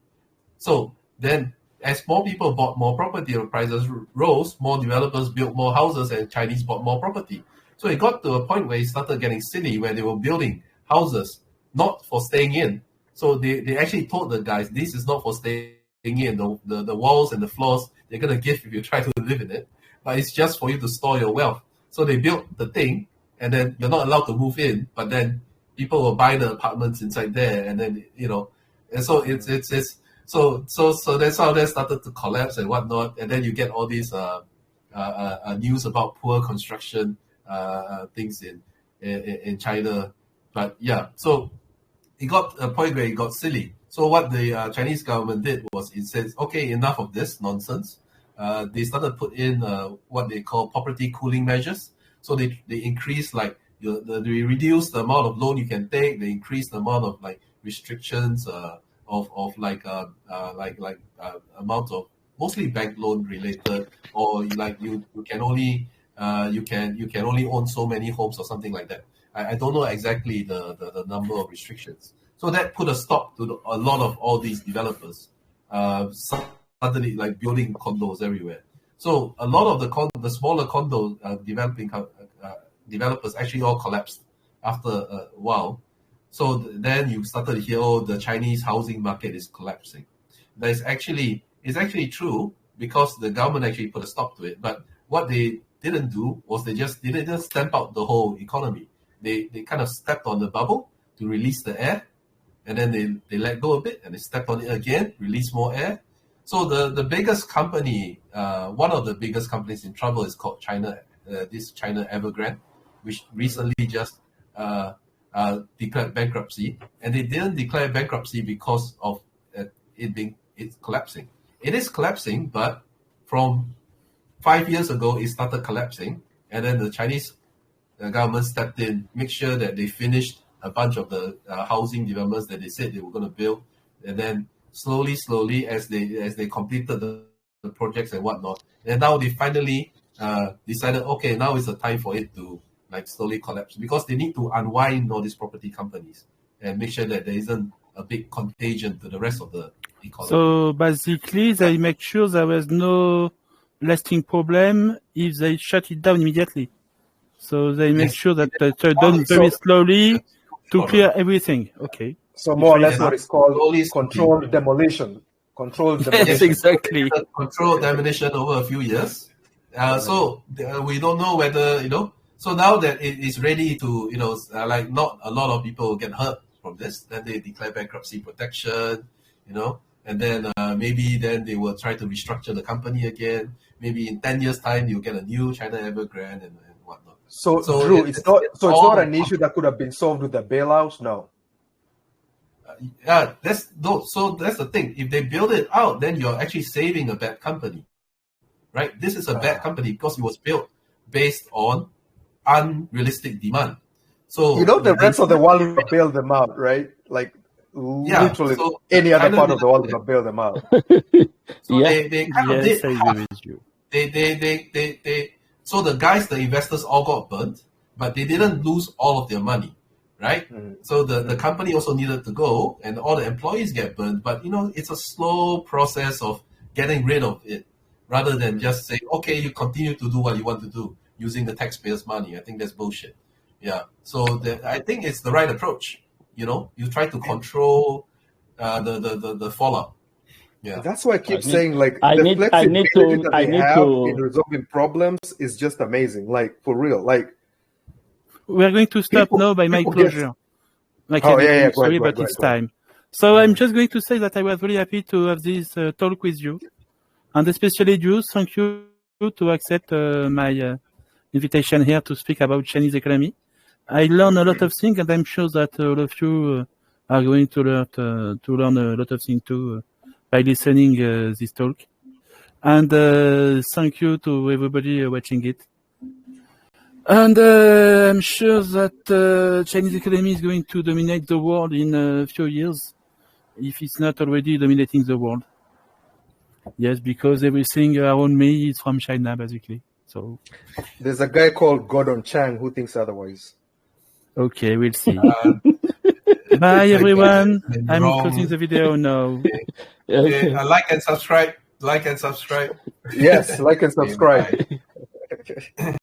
So then as more people bought more property, the prices rose, more developers built more houses, and Chinese bought more property. So it got to a point where it started getting silly, where they were building houses not for staying in. So they actually told the guys, this is not for staying in. The walls and the floors, they're going to give if you try to live in it, but it's just for you to store your wealth. So they built the thing, and then you're not allowed to move in, but then people will buy the apartments inside there, and then and so it's so that's how that started to collapse and whatnot. And then you get all these news about poor construction things in China. But yeah, so it got a point where it got silly. So what the Chinese government did was it says, okay, enough of this nonsense. They started to put in what they call property cooling measures. So they increase they reduce the amount of loan you can take. They increase the amount of restrictions of amount of mostly bank loan related, or you can only own so many homes or something like that. I don't know exactly the number of restrictions. So that put a stop to a lot of all these developers suddenly building condos everywhere. So a lot of the smaller condo developing developers actually all collapsed after a while. So then you started to hear, oh, the Chinese housing market is collapsing. That is actually true, because the government actually put a stop to it. But what they didn't do was they didn't stamp out the whole economy. They kind of stepped on the bubble to release the air, and then they let go a bit, and they stepped on it again, release more air. So the biggest company, one of the biggest companies in trouble is called China Evergrande, which recently just declared bankruptcy. And they didn't declare bankruptcy because of it's collapsing. It is collapsing, but from 5 years ago, it started collapsing, and then the Chinese government stepped in, make sure that they finished a bunch of the housing developments that they said they were going to build, and then slowly, as they completed the projects and whatnot, and now they finally decided, okay, now is the time for it to slowly collapse, because they need to unwind all these property companies and make sure that there isn't a big contagion to the rest of the economy. So basically, they make sure there was no lasting problem if they shut it down immediately. So they make sure that it's done very slowly to clear everything. Okay. So more or less Fair what is called Slowly controlled demolition. Controlled demolition. Yes, exactly. Controlled demolition over a few years. So we don't know whether, so now that it is ready to, like not a lot of people get hurt from this, then they declare bankruptcy protection, and then maybe then they will try to restructure the company again. Maybe in 10 years' time, you'll get a new China Evergrande and whatnot. So Drew, it's not an issue that could have been solved with the bailouts? No. That's the thing. If they build it out, then you're actually saving a bad company, right? This is a bad company because it was built based on unrealistic demand. So the rest of the world will bail them out, right? Like literally any other part of the world will bail them out. So they kind of did. I agree with you. They so the investors all got burnt, but they didn't lose all of their money, right? So the company also needed to go, and all the employees get burnt. But it's a slow process of getting rid of it, rather than just say, okay, you continue to do what you want to do using the taxpayers' money. I think that's bullshit. Yeah. So I think it's the right approach. You try to control the fallout. Yeah. That's why I keep saying, like, the flexibility that they have in resolving problems is just amazing. Like, for real. Like, we're going to stop now by my closure. Sorry, but it's time. So I'm just going to say that I was really happy to have this talk with you, and especially you. Thank you to accept my invitation here to speak about Chinese economy. I learned a lot of things, and I'm sure that all of you are going to learn a lot of things too by listening this talk. And thank you to everybody watching it. And I'm sure that Chinese economy is going to dominate the world in a few years, if it's not already dominating the world. Yes, because everything around me is from China, basically. So there's a guy called Gordon Chang who thinks otherwise. Okay, we'll see. Bye, everyone. I'm closing the video now. Like and subscribe. Yes, like and subscribe.